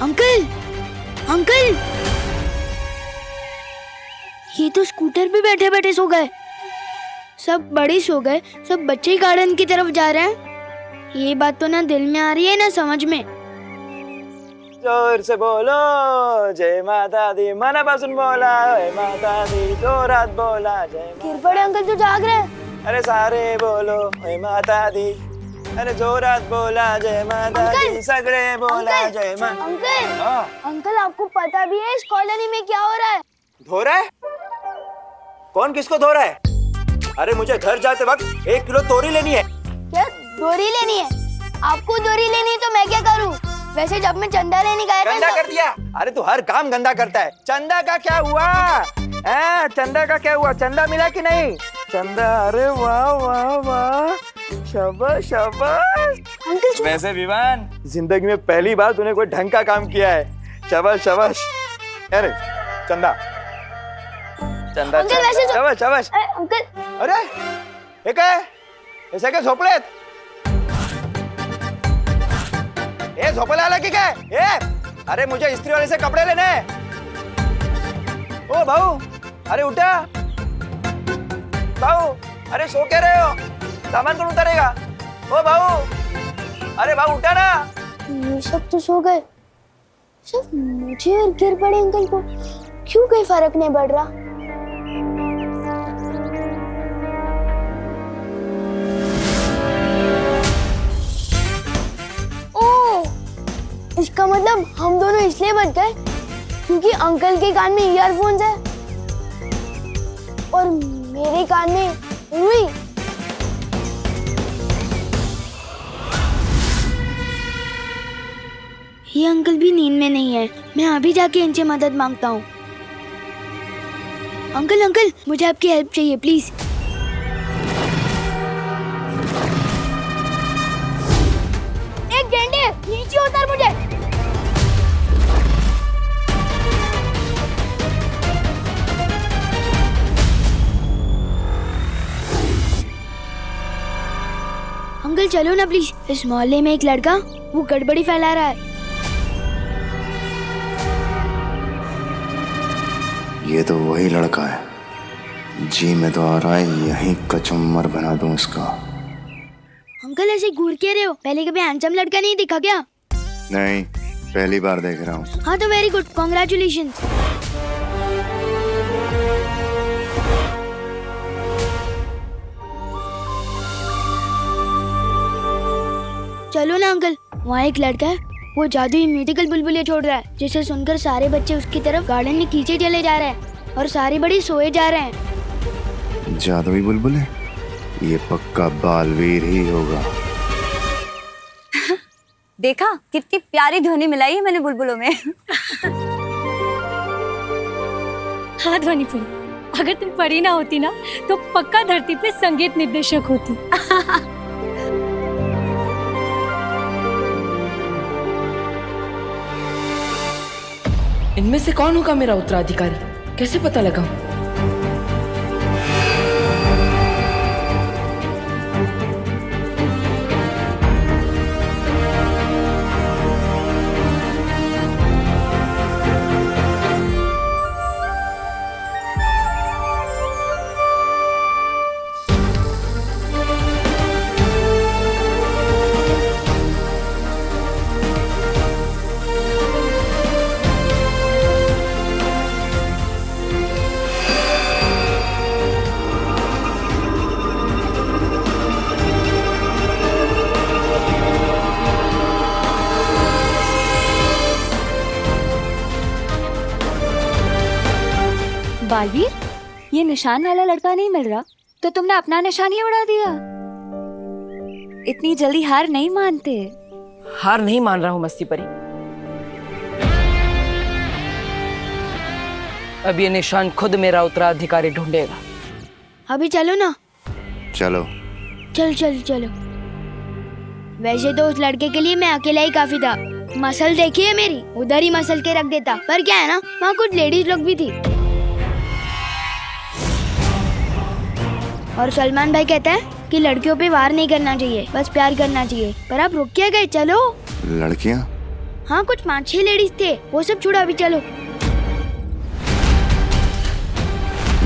अंकल, अंकल, ये तो स्कूटर पे बैठे बैठे सो गए। सब बड़े सो गए, सब बच्चे गार्डन की तरफ जा रहे हैं। ये बात तो ना दिल में आ रही है ना समझ में। जोर से बोलो जय माता दी, मनापासून बोला जय माता दी, जोरात बोला जय। गिर पड़े अंकल तो जाग रहे हैं। अरे सारे बोलो जय माता दी, अरे जोरात बोला जय माता दी, सगळे बोला जय माता। अंकल, अंकल आपको पता भी है इस कॉलोनी में क्या हो रहा है? धो रहा है? कौन किसको धो रहा है? अरे मुझे घर जाते वक्त 1 किलो तोरी लेनी है। क्या दोरी लेनी है? आपको दोरी लेनी है तो मैं क्या करूं? वैसे जब मैं चंदा लेने गया था गंदा कर दिया। अरे तू हर काम गंदा करता है। चंदा का क्या हुआ? चंदा का क्या हुआ? चंदा मिला कि नहीं? चंदा, अरे वाह वाह वाह, शाबाश शाबाश। अंकल वैसे विवान, जिंदगी में पहली बार तूने कोई ढंग का काम किया है। शाबाश शाबाश। अरे चंदा, चंदा, अंकल वैसे शाबाश शाबाश। अंकल, अरे हे काय? हे काय झोपलेत? ए झोपायला आला की काय? अरे मुझे इस्त्री वाले से कपड़े लेने हैं। ओ भाऊ, अरे उठा भाऊ, अरे सो क्या रहे हो? सामान कौन उतारेगा? ओ भाऊ, अरे भाऊ उठा ना। ये सब तो सो गए, सिर्फ मुझे और गिर पड़े अंकल को क्यों कोई फर्क नहीं पड़ रहा? इसका मतलब हम दोनों इसलिए बच गए क्योंकि अंकल के कान में ईयरफोन्स है और मेरे कान में रुई। ये अंकल भी नींद में नहीं है। मैं अभी जाके इनसे मदद मांगता हूँ। अंकल, अंकल, मुझे आपकी हेल्प चाहिए प्लीज। एक गेंडे, नीचे उतार मुझे। अंकल चलो ना प्लीज। इस मोहल्ले में एक लड़का वो गड़बड़ी फैला रहा है। ये तो वही लड़का है। जी मैं तो आ रहा है यहीं कचुम्बर बना दूं इसका। अंकल ऐसे घूर के रहे हो? पहले कभी हैंडसम लड़का नहीं दिखा क्या? नहीं, पहली बार देख रहा हूँ। हाँ तो वेरी गुड, कॉन्ग्रेचुलेशंस। चलो ना अंकल, वहाँ एक लड़का है, वो जादुई म्यूजिकल बुलबुले छोड़ रहा है, जिसे सुनकर सारे बच्चे उसकी तरफ गार्डन में खींचे चले जा रहे हैं और सारे बड़े सोए जा रहे हैं। जादुई बुलबुले? ये पक्का बालवीर ही होगा। देखा कितनी प्यारी ध्वनि मिलाई है मैंने बुलबुलों में। हाँ ध्वनि परी, अगर तुम परी ना होती ना तो पक्का धरती पे संगीत निर्देशक होती। इनमें से कौन होगा मेरा उत्तराधिकारी? कैसे पता लगाऊं? बालवीर, ये निशान वाला लड़का नहीं मिल रहा, तो तुमने अपना निशान ही उड़ा दिया। इतनी जल्दी हार नहीं मानते। हार नहीं मान रहा हूँ मस्ती परी। अब ये निशान खुद मेरा उत्तराधिकारी ढूंढेगा। अभी चलो ना। चलो चलो। वैसे तो उस लड़के के लिए मैं अकेला ही काफी था। मसल देखी है मेरी, उधर ही मसल के रख देता। पर क्या है ना, वहाँ कुछ लेडीज लोग भी थी। और सलमान भाई कहता है कि लड़कियों पे वार नहीं करना चाहिए, बस प्यार करना चाहिए। पर आप रुक क्या गए? चलो। लड़कियां? हाँ, कुछ 5-6 लेडीज थे, वो सब छोड़ो, अभी चलो।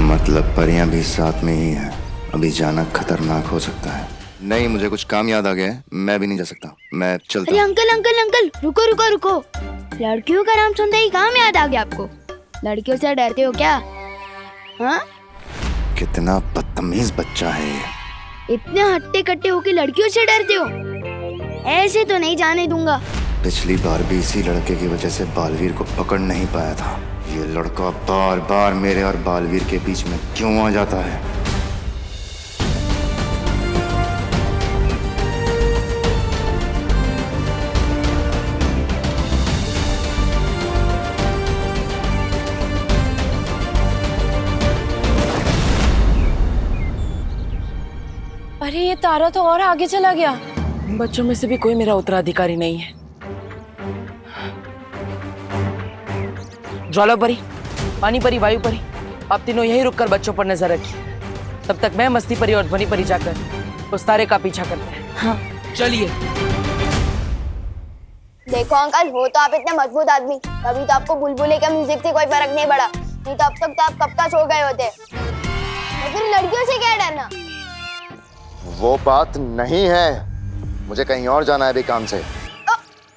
मतलब परियां भी साथ में ही हैं। अभी जाना खतरनाक हो सकता है। नहीं, मुझे कुछ काम याद आ गया है, मैं भी नहीं जा सकता, मैं चलता हूँ। अंकल, रुको। लड़कियों का नाम सुनते ही काम याद आ गया आपको? लड़कियों से डरते हो क्या? हाँ? कितना बदतमीज बच्चा है ये। इतने हट्टे कट्टे हो कि लड़कियों से डरते हो? ऐसे तो नहीं जाने दूंगा। पिछली बार भी इसी लड़के की वजह से बालवीर को पकड़ नहीं पाया था। ये लड़का बार बार मेरे और बालवीर के बीच में क्यों आ जाता है? अरे ये तारा तो और आगे चला गया। बच्चों में से भी कोई मेरा उत्तराधिकारी नहीं है। ज्वाला परी, पानी परी, वायु परी, आप तीनों यही रुककर बच्चों पर नजर रखिए। तब तक मैं, मस्ती परी और ध्वनि परी जाकर उस तारे का पीछा करते हैं। हाँ चलिए। देखो अंकल, हो तो आप इतने मजबूत आदमी, तभी तो आपको बुलबुले का म्यूजिक से कोई फर्क नहीं पड़ा। नहीं तो अब तक तो आप कब का सो गए होते। तो फिर लड़कियों से क्या डरना? वो बात नहीं है, मुझे कहीं और जाना है अभी काम से।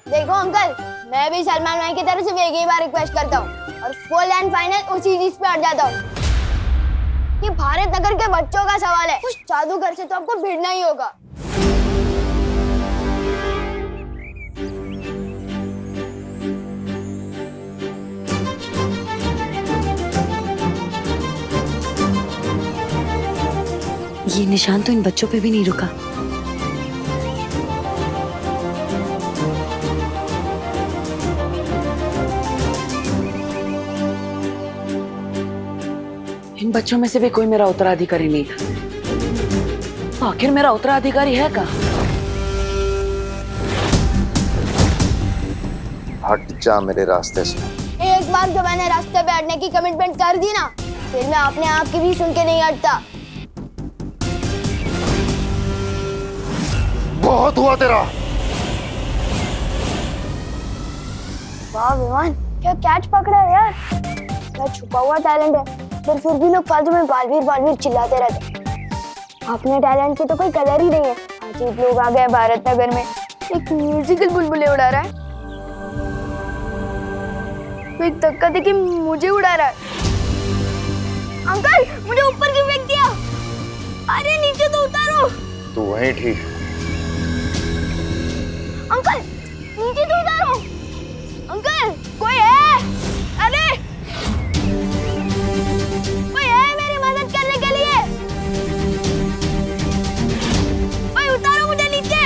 देखो अंकल, मैं भी सलमान भाई की तरफ से एक ही बार रिक्वेस्ट करता हूँ और फुल एंड फाइनल उसी चीज पे अड़ जाता हूँ कि भारत नगर के बच्चों का सवाल है। उस जादूगर से तो आपको भिड़ना ही होगा। ये निशान तो इन बच्चों पे भी नहीं रुका। इन बच्चों में से भी कोई मेरा उत्तराधिकारी नहीं था। आखिर मेरा उत्तराधिकारी है कहाँ? हट जा मेरे रास्ते से। एक बार जो मैंने रास्ते पे हटने की कमिटमेंट कर दी ना, फिर मैं अपने आप की भी सुन के नहीं हटता। बहुत हुआ तेरा। वाह विमान, क्या कैच पकड़ा है यार। क्या छुपा हुआ टैलेंट है, पर फिर भी लोग फालतू में बालवीर चिल्लाते रहते। अपने टैलेंट की तो कोई कदर ही नहीं है। अजीब लोग आ गए भारत नगर में, एक म्यूजिकल बुलबुले उड़ा रहा है, तो एक धक्का देके मुझे उड़ा रहा है। अंकल, मुझे ऊपर क्यों फेंक दिया? अरे नीचे तो उतारो। तू वहीं ठीक। अंकल नीचे तो उतारो। अंकल कोई है? अरे कोई है मेरी मदद करने के लिए? कोई उतारो मुझे नीचे।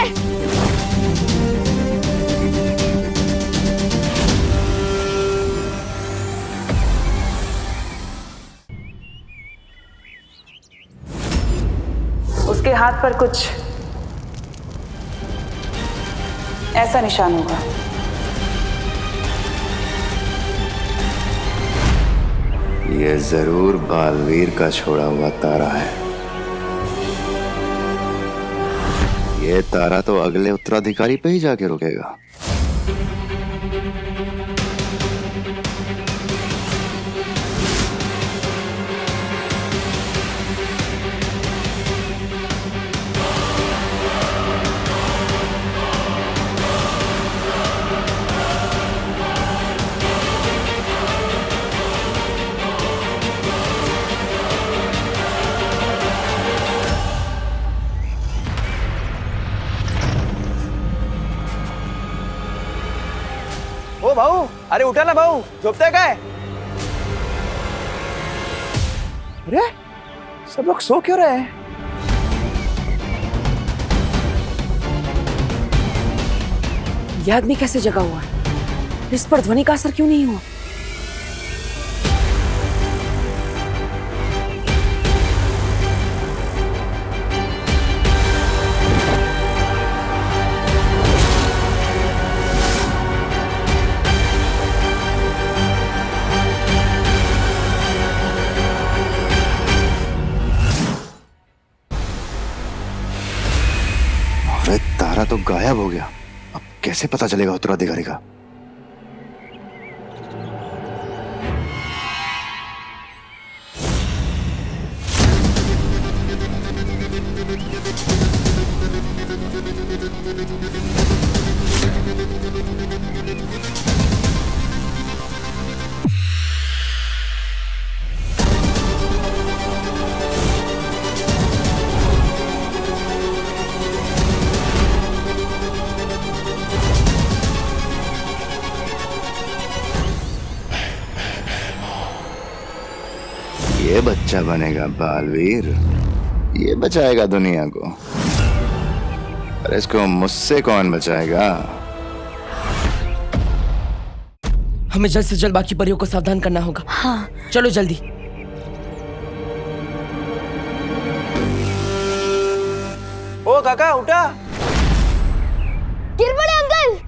उसके हाथ पर कुछ ऐसा निशान होगा। ये जरूर बालवीर का छोड़ा हुआ तारा है। ये तारा तो अगले उत्तराधिकारी पे ही जाके रुकेगा। ओ भाऊ, अरे उठा ना भाऊ, झोपते काय? अरे सब लोग सो क्यों रहे हैं? यह आदमी कैसे जगा हुआ है? इस पर ध्वनि का असर क्यों नहीं हुआ? अरे तारा तो गायब हो गया। अब कैसे पता चलेगा उत्तराधिकारी का? ये बच्चा बनेगा बालवीर, ये बचाएगा दुनिया को। पर इसको मुझसे कौन बचाएगा? हमें जल्द से जल्द बाकी परियों को सावधान करना होगा। हाँ चलो जल्दी। ओ काका उठा। गिर पड़े अंकल।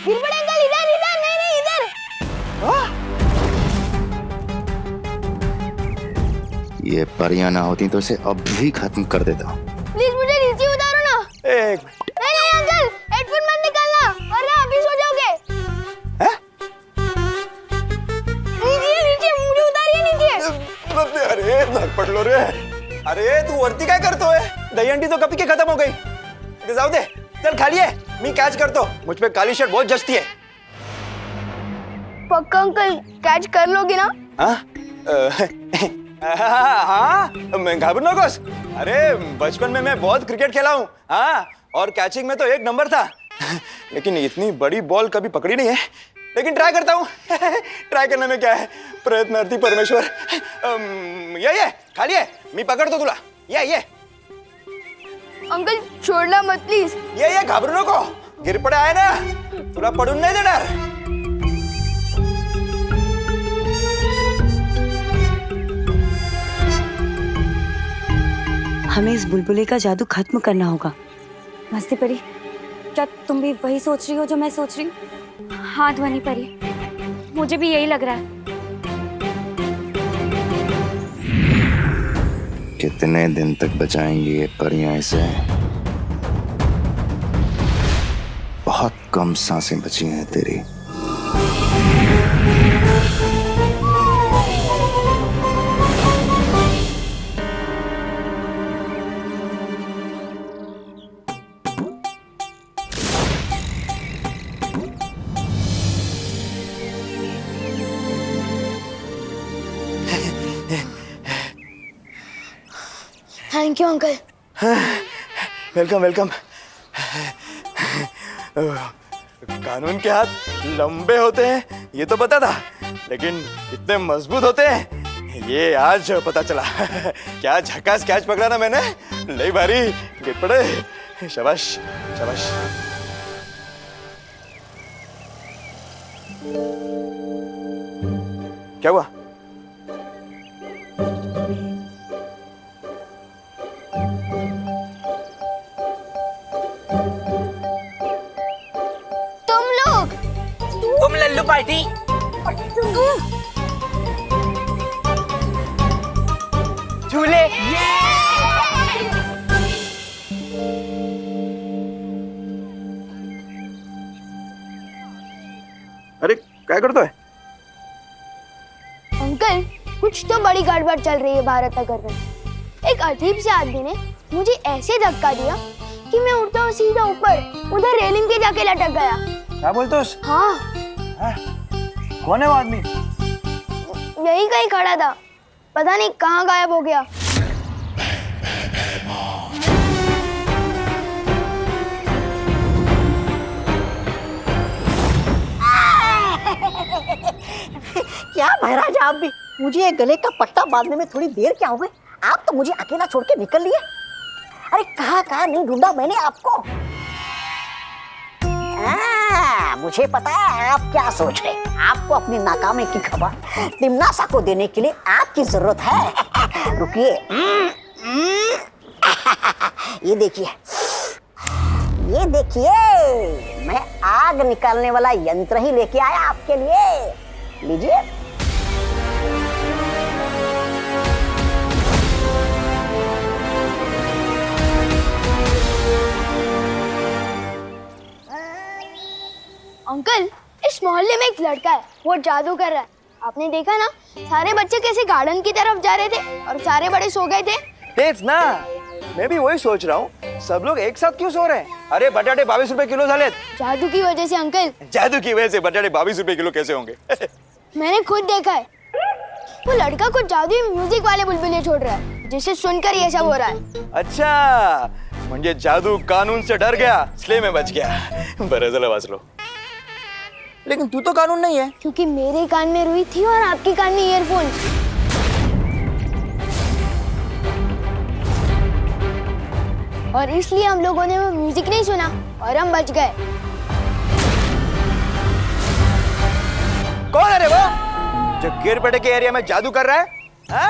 गिर पड़े अंकल, इधर इधर, नहीं इधर। ये परियां ना होती तो इसे अब भी खत्म कर देता। प्लीज मुझे नीचे उतारो ना। एक नहीं अंकल, हेडफोन मत निकालना वरना अभी सो जाओगे। नीचे नीचे मुझे उतारिए नीचे। अरे धक पड़ लो रे। अरे तू वरती काय करतोय? दहीहंडी तो कभी के खत्म हो गई। ते जाऊ दे, चल खाली है, मी कैच करतो। मुझ पे काली शर्ट बहुत जचती है। पक्का अंकल कैच कर लोगे ना? हाँ मैं घाबरू नकोस। अरे बचपन में मैं बहुत क्रिकेट खेला हूँ। हाँ और कैचिंग में तो एक नंबर था। लेकिन इतनी बड़ी बॉल कभी पकड़ी नहीं है। लेकिन ट्राई करता हूँ। ट्राई करने में क्या है, प्रयत्नार्थी परमेश्वर। ये खाली है, मी पकड़तो तुला। ये अंकल छोड़ना मत प्लीज। ये घाबरू नको, गिर पडे आहे ना, तुला पडून नाही देणार। हमें इस बुलबुले का जादू खत्म करना होगा। मस्ती परी, क्या तुम भी वही सोच रही हो जो मैं सोच रही हूँ? हाँ ध्वनि परी, मुझे भी यही लग रहा है। कितने दिन तक बचाएंगी ये परियां इसे? बहुत कम सांसें बची हैं तेरी। Thank you uncle. Welcome welcome. कानून के हाथ लंबे होते हैं ये तो पता था, लेकिन इतने मजबूत होते हैं ये आज पता चला। क्या झकास कैच पकड़ा ना मैंने, ले भारी गिर पड़े। शाबाश शाबाश। क्या हुआ? तुम लल्लू पार्टी। झूले। अरे क्या करता है? अंकल कुछ तो बड़ी गड़बड़ चल रही है भारत नगर में। एक अजीब से आदमी ने मुझे ऐसे धक्का दिया कि मैं उड़ता हुआ सीधा ऊपर उधर रेलिंग के जाके लटक गया। क्या बोलते हो? हाँ। कौन है वो आदमी? यही कहीं खड़ा था, पता नहीं कहाँ गायब हो गया। क्या महाराज आप भी, मुझे ये गले का पट्टा बांधने में थोड़ी देर क्या हो गई? आप तो मुझे अकेला छोड़ के निकल लिए। अरे कहाँ नहीं ढूंढा मैंने आपको। मुझे पता है आप क्या सोच रहे हैं। आपको अपनी नाकामी की खबर तिम्नासा को देने के लिए आपकी जरूरत है। रुकिए, ये देखिए, ये देखिए, मैं आग निकालने वाला यंत्र ही लेके आया आपके लिए। लीजिए। अंकल इस मोहल्ले में एक लड़का है, वो जादू कर रहा है। आपने देखा ना, सारे बच्चे कैसे गार्डन की तरफ जा रहे थे और सारे बड़े सो गए थे। तेज ना, मैं भी वही सोच रहा हूँ, सब लोग एक साथ क्यों सो रहे हैं? अरे बटाटे 22 रुपए किलो झाले। जादू की वजह से अंकल। जादू की वजह से बटाटे 22 रुपए किलो कैसे होंगे? मैंने खुद देखा है, वो लड़का कुछ जादुई म्यूजिक वाले बुलबुले छोड़ रहा है, जिसे सुनकर ये सब हो रहा है। अच्छा, म्हणजे जादू कानून से डर गया इसलिए मैं बच गया। बरं झालं वाचलो। लेकिन तू तो कानून नहीं है। क्योंकि मेरे कान में रुई थी और आपके कान में ईयरफोन्स। और इसलिए हम लोगों ने वो म्यूजिक नहीं सुना और हम बच गए। कौन है रे वो जो गिरपेटे के एरिया में जादू कर रहा है? हा?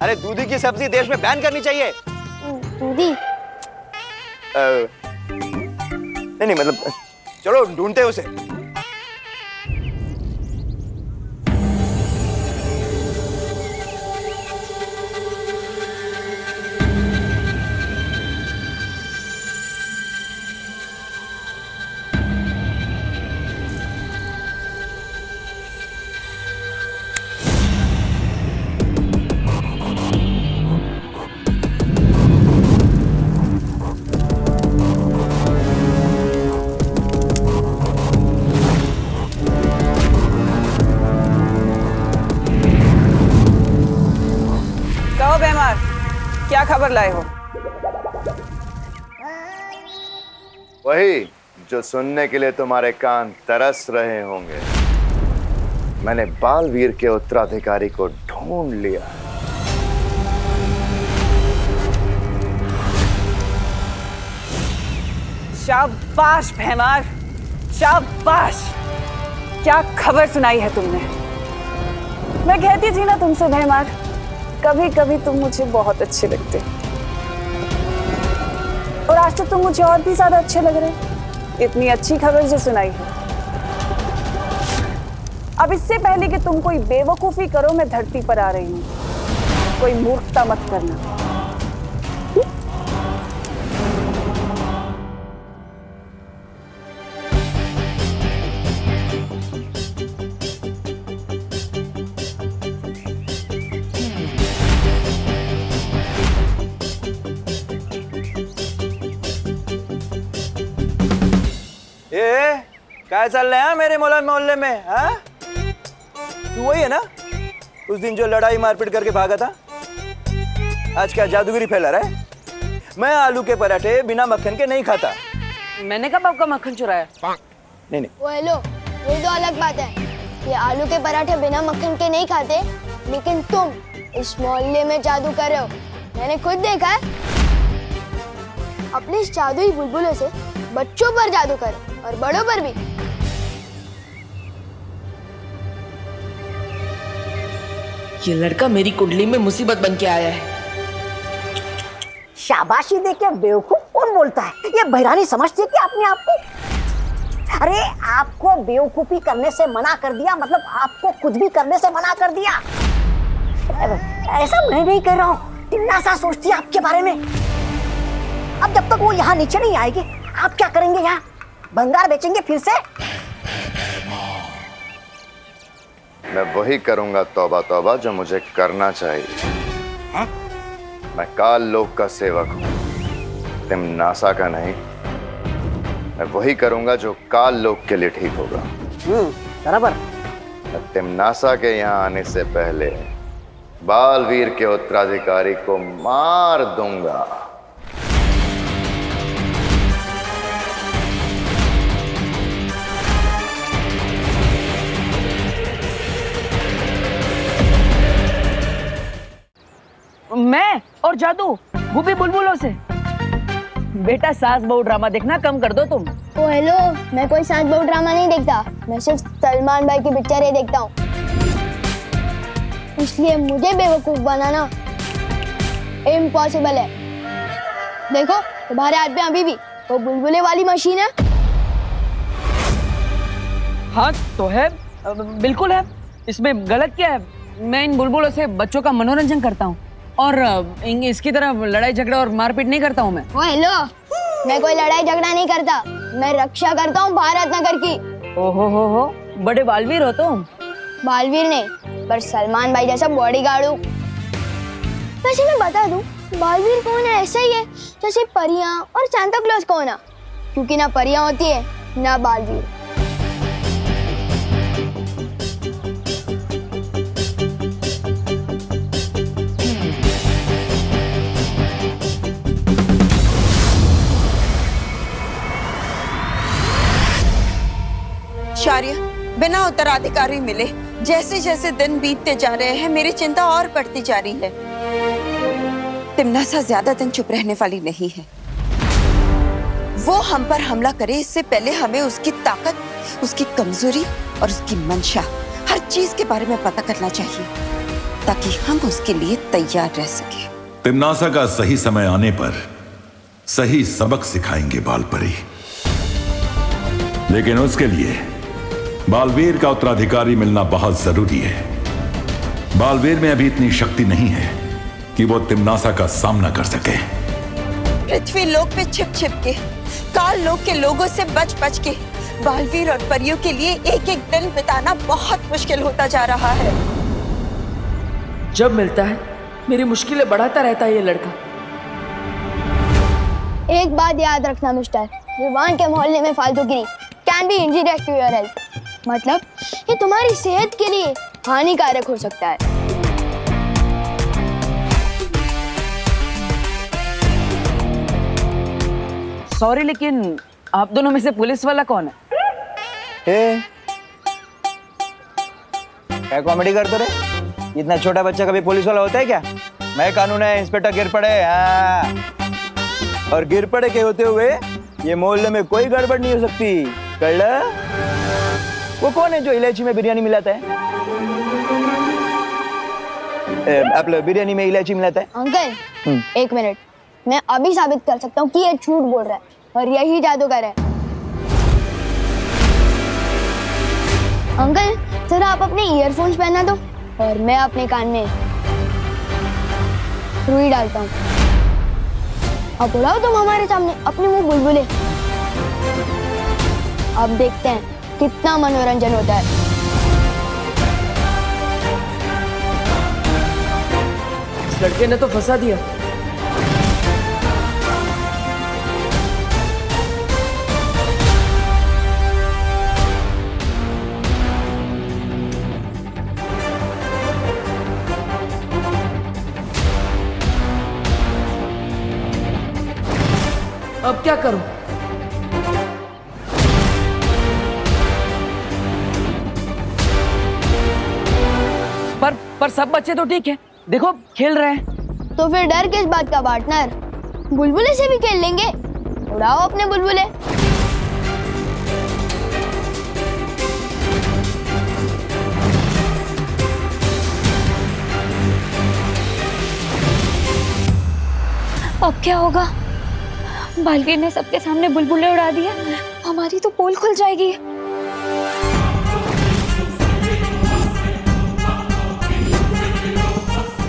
अरे दूधी की सब्जी देश में बैन करनी चाहिए। दूधी? नहीं मतलब चलो ढूंढते उसे। क्या खबर लाए हो? वही जो सुनने के लिए तुम्हारे कान तरस रहे होंगे। मैंने बालवीर के उत्तराधिकारी को ढूंढ लिया। शाबाश भैमार, शाबाश। क्या खबर सुनाई है तुमने? मैं कहती थी ना तुमसे भैमार, कभी कभी तुम मुझे बहुत अच्छे लगते और आज तो तुम मुझे और भी ज्यादा अच्छे लग रहे। इतनी अच्छी खबर जो सुनाई है। अब इससे पहले कि तुम कोई बेवकूफी करो, मैं धरती पर आ रही हूँ। कोई मूर्खता मत करना। क्या चल रहा है मेरे मोहल्ले में? हाँ? तू वही है ना उस दिन जो लड़ाई मारपीट करके भागा था? आज क्या जादूगरी फैला रहा है? मैं आलू के पराठे बिना मक्खन के नहीं खाता। मैंने कब आपका मक्खन चुराया? नहीं नहीं, वो हेलो, ये तो अलग बात है। ये आलू के पराठे बिना मक्खन के नहीं खाते, लेकिन तुम इस मोहल्ले में जादू कर रहे हो। मैंने खुद देखा है। अपने इस जादुई बुलबुलों से बच्चों पर जादू कर और बड़ों पर भी। ये लड़का मेरी कुंडली में मुसीबत बन के आया है। शाबाशी देके बेवकूफ कौन बोलता है? ये बहरानी समझती है कि अपने आप को। अरे आपको बेवकूफी करने से मना कर दिया, मतलब आपको कुछ भी करने से मना कर दिया। ऐसा मैं नहीं कह रहा हूँ, टिन्नासा सोचती है आपके बारे में। अब जब तक वो यहाँ नीचे नहीं आएगी, आप क्या करेंगे? यहाँ भंगार बेचेंगे फिर से? मैं वही करूंगा तौबा तौबा जो मुझे करना चाहिए। हाँ? मैं काल लोक का सेवक हूँ, तिम्नासा का नहीं। मैं वही करूंगा जो काल लोक के लिए ठीक होगा। बराबर। मैं तिम्नासा के यहाँ आने से पहले बालवीर के उत्तराधिकारी को मार दूंगा। मैं और जादू, वो भी बुलबुलों से। बेटा सास बहू ड्रामा देखना कम कर दो तुम। ओ हेलो, मैं कोई सास बहू ड्रामा नहीं देखता। मैं सिर्फ सलमान भाई की पिक्चरें देखता हूँ। इसलिए मुझे बेवकूफ बनाना इम्पॉसिबल है। देखो तुम्हारे हाथ में अभी भी वो बुलबुले वाली मशीन है। हाँ तो है, बिल्कुल है। इसमें गलत क्या है? मैं इन बुलबुलों से बच्चों का मनोरंजन करता हूँ और इसकी तरह लड़ाई झगड़ा और मारपीट नहीं करता हूँ मैं। ओ हेलो, मैं कोई लड़ाई झगड़ा नहीं करता। मैं रक्षा करता हूँ भारत नगर की। ओहो हो, बड़े बालवीर हो तुम। बालवीर नहीं, पर सलमान भाई जैसा बॉडीगार्ड हूँ। वैसे मैं बता दूं, बालवीर कौन है? ऐसा ही है जैसे परियां और सांता क्लॉज कौन है, क्योंकि ना परियां होती है ना बालवीर। शारिया, बिना उत्तराधिकारी मिले जैसे जैसे दिन बीतते जा रहे हैं, मेरी चिंता और बढ़ती जा रही है। तिम्नासा ज्यादा दिन चुप रहने वाली नहीं है। वो हम पर हमला करे इससे पहले हमें उसकी ताकत, उसकी कमजोरी और उसकी मंशा, हर चीज के बारे में पता करना चाहिए, ताकि हम उसके लिए तैयार रह सके। तिम्नासा का सही समय आने पर सही सबक सिखाएंगे बालपरी, लेकिन उसके लिए बालवीर का उत्तराधिकारी मिलना बहुत जरूरी है। बालवीर में अभी इतनी शक्ति नहीं है कि वो तिम्नासा का सामना कर सके। पृथ्वी लोक पे छिप छिप के, काल लोक के लोगों से बच बच के बालवीर और परियों के लिए एक एक दिन बिताना बहुत मुश्किल होता जा रहा है। जब मिलता है मेरी मुश्किलें बढ़ाता रहता है ये लड़का। एक बात याद रखना मिस्टर, रिवान के मोहल्ले में फालतूगिरी can be injurious to your health. मतलब ये तुम्हारी सेहत के लिए हानिकारक हो सकता है। सॉरी, लेकिन आप दोनों में से पुलिस वाला कौन है? क्या कॉमेडी करते रे? इतना छोटा बच्चा कभी पुलिस वाला होता है क्या? मैं कानून है, इंस्पेक्टर गिर पड़े। हाँ। और गिर पड़े के होते हुए ये मोहल्ले में कोई गड़बड़ नहीं हो सकती। कल्ला? वो कौन है जो इलायची में बिरयानी मिलाता है? आप लोग बिरयानी में इलायची मिलाता है? अंकल एक मिनट, मैं अभी साबित कर सकता हूँ कि ये झूठ बोल रहा है और यही जादूगर है। अंकल जरा आप अपने ईयरफोन्स पहना दो और मैं अपने कान में रुई डालता हूँ। अब उड़ाओ तुम हमारे सामने अपने मुंह बुलबुले। अब देखते हैं कितना मनोरंजन होता है। इस लड़के ने तो फंसा दिया। पर सब बच्चे तो ठीक है, देखो खेल रहे हैं। तो फिर डर किस बात का पार्टनर? बुलबुले से भी खेल लेंगे। उड़ाओ अपने बुलबुले। अब क्या होगा? बालवीर ने सबके सामने बुलबुले उड़ा दिया, हमारी तो पोल खुल जाएगी।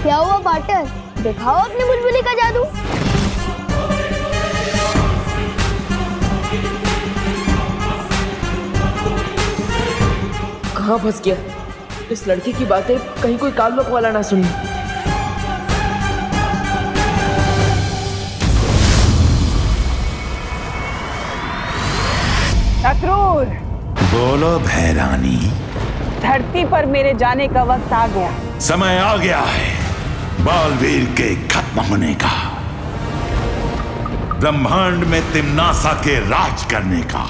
क्या हुआ पार्टनर? दिखाओ अपने बुलबुले का जादू। कहाँ फंस गया? इस लड़की की बातें कहीं कोई काल्लोक वाला ना सुने। अक्रूर, बोलो भैरानी। धरती पर मेरे जाने का वक्त आ गया। समय आ गया है बालवीर के खत्म होने का, ब्रह्मांड में तिम्नासा के राज करने का।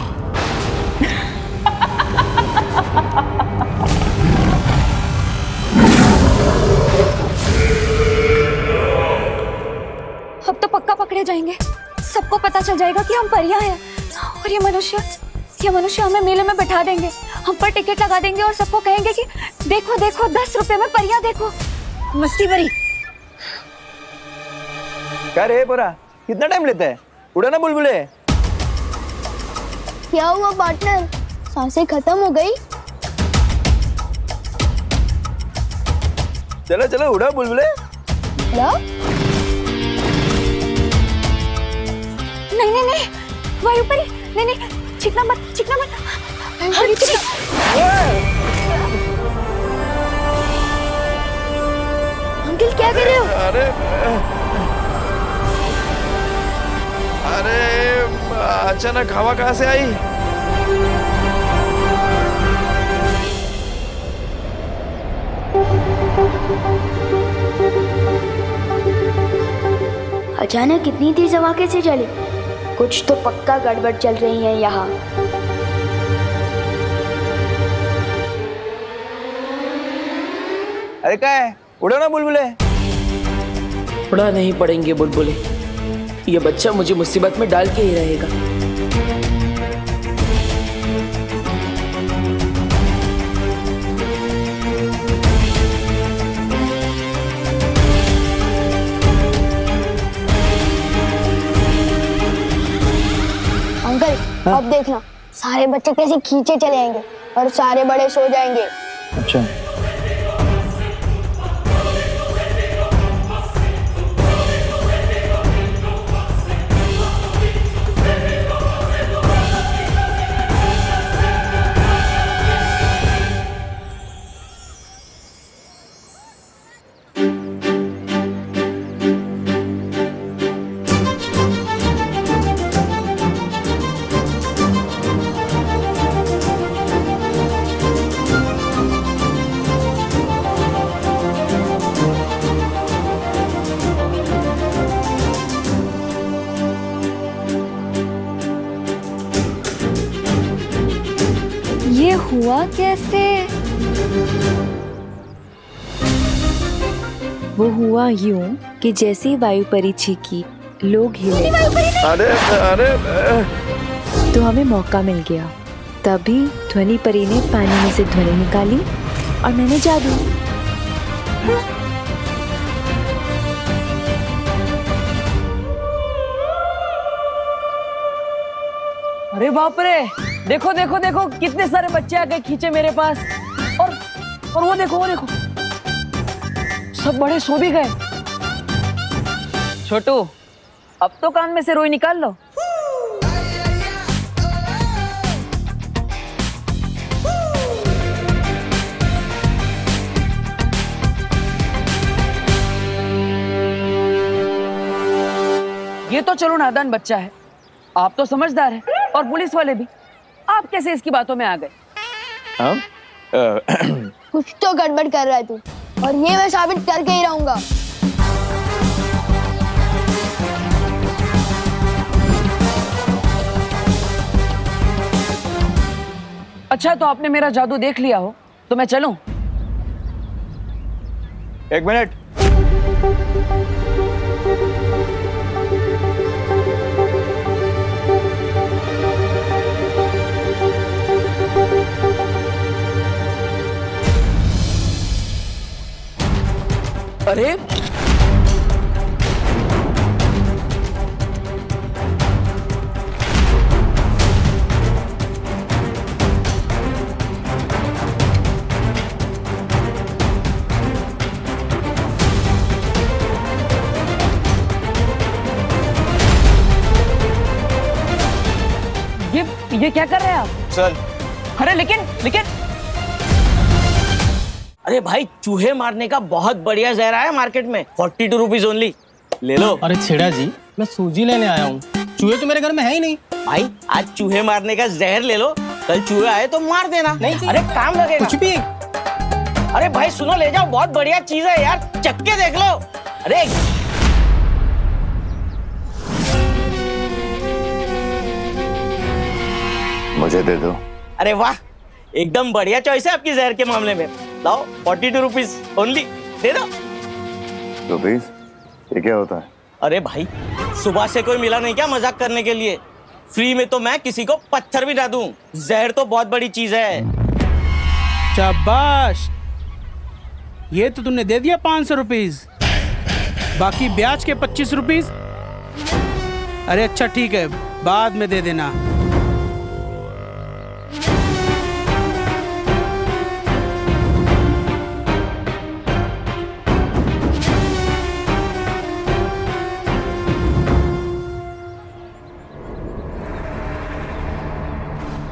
अब तो पक्का पकड़े जाएंगे। सबको पता चल जाएगा कि हम परियां हैं। और ये मनुष्य हमें मेले में बैठा देंगे, हम पर टिकट लगा देंगे और सबको कहेंगे कि देखो देखो 10 रुपए में परियां देखो। मस्ती भरी। क्या रे पोरा, कितना टाइम लेता है? उड़ा ना बुलबुले। क्या हुआ पार्टनर? सांसें खत्म हो गई? चलो चलो उड़ा बुलबुले। हेलो? नहीं वायुपरी, नहीं चिकना मत। वायुपरी, अंकल क्या कर रहे हो? अरे अचानक हवा कहाँ से आई? अचानक इतनी तेज हवा कैसे चली? कुछ तो पक्का गड़बड़ चल रही है यहाँ। अरे क्या है? उड़ो ना बुलबुले। उड़ा नहीं पड़ेंगे बुलबुले, ये बच्चा मुझे मुसीबत में डाल के ही रहेगा। अंकल अब देखना, सारे बच्चे कैसे खींचे चले आएंगे और सारे बड़े सो जाएंगे। अच्छा। ये हुआ कैसे? वो हुआ यूं कि जैसे ही वायुपरी चीखी, लोग हिले। अरे तो हमें मौका मिल गया। तभी ध्वनि परी ने पानी में से ध्वनि निकाली और मैंने जादू। अरे बाप रे, देखो देखो देखो कितने सारे बच्चे आ गए खींचे मेरे पास। और वो देखो सब बड़े सो भी गए। छोटू, अब तो कान में से रोई निकाल लो। ये तो चलो नादान बच्चा है, आप तो समझदार हैं और पुलिस वाले भी। आप कैसे इसकी बातों में आ गए? कुछ तो गड़बड़ कर रहा है तू, और ये मैं साबित करके ही रहूंगा। अच्छा, तो आपने मेरा जादू देख लिया हो तो मैं चलूं? एक मिनट। अरे ये क्या कर रहे हैं आप? चल। अरे लेकिन अरे भाई, चूहे मारने का बहुत बढ़िया जहर आया मार्केट में, 42 रुपीज ओनली, ले लो। अरे छेड़ा जी, मैं सूजी लेने आया हूँ, चूहे तो मेरे घर में है ही नहीं। भाई आज चूहे मारने का जहर ले लो, कल चूहे आए तो मार देना। नहीं, अरे काम लगेगा। कुछ भी। अरे भाई सुनो, ले जाओ, बहुत बढ़िया चीज है यार, चक्के देख लो। अरे मुझे दे दो। अरे वाह, एकदम बढ़िया चॉइस है आपकी जहर के मामले में। लाओ 42 रुपीज ओनली, दे दो। रुपीज? ये क्या होता है? अरे भाई, सुबह से कोई मिला नहीं क्या मजाक करने के लिए? फ्री में तो मैं किसी को पत्थर भी ना दूं। जहर तो बहुत बड़ी चीज है। शाबाश, ये तो तुमने दे दिया 500 रुपीज, बाकी ब्याज के 25 रुपीज। अरे अच्छा ठीक है, बाद में दे देना।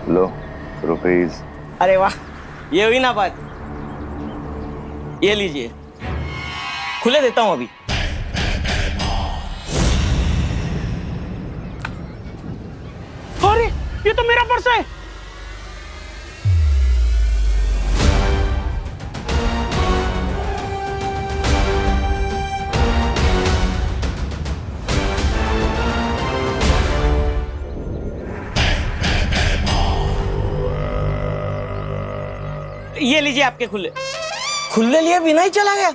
लो रुपीज। अरे वाह, ये हुई ना बात। ये लीजिए, खुले देता हूं अभी। अरे ये तो मेरा पर्स है। ये लीजिए आपके खुले। खुले लिए बिना ही चला गया।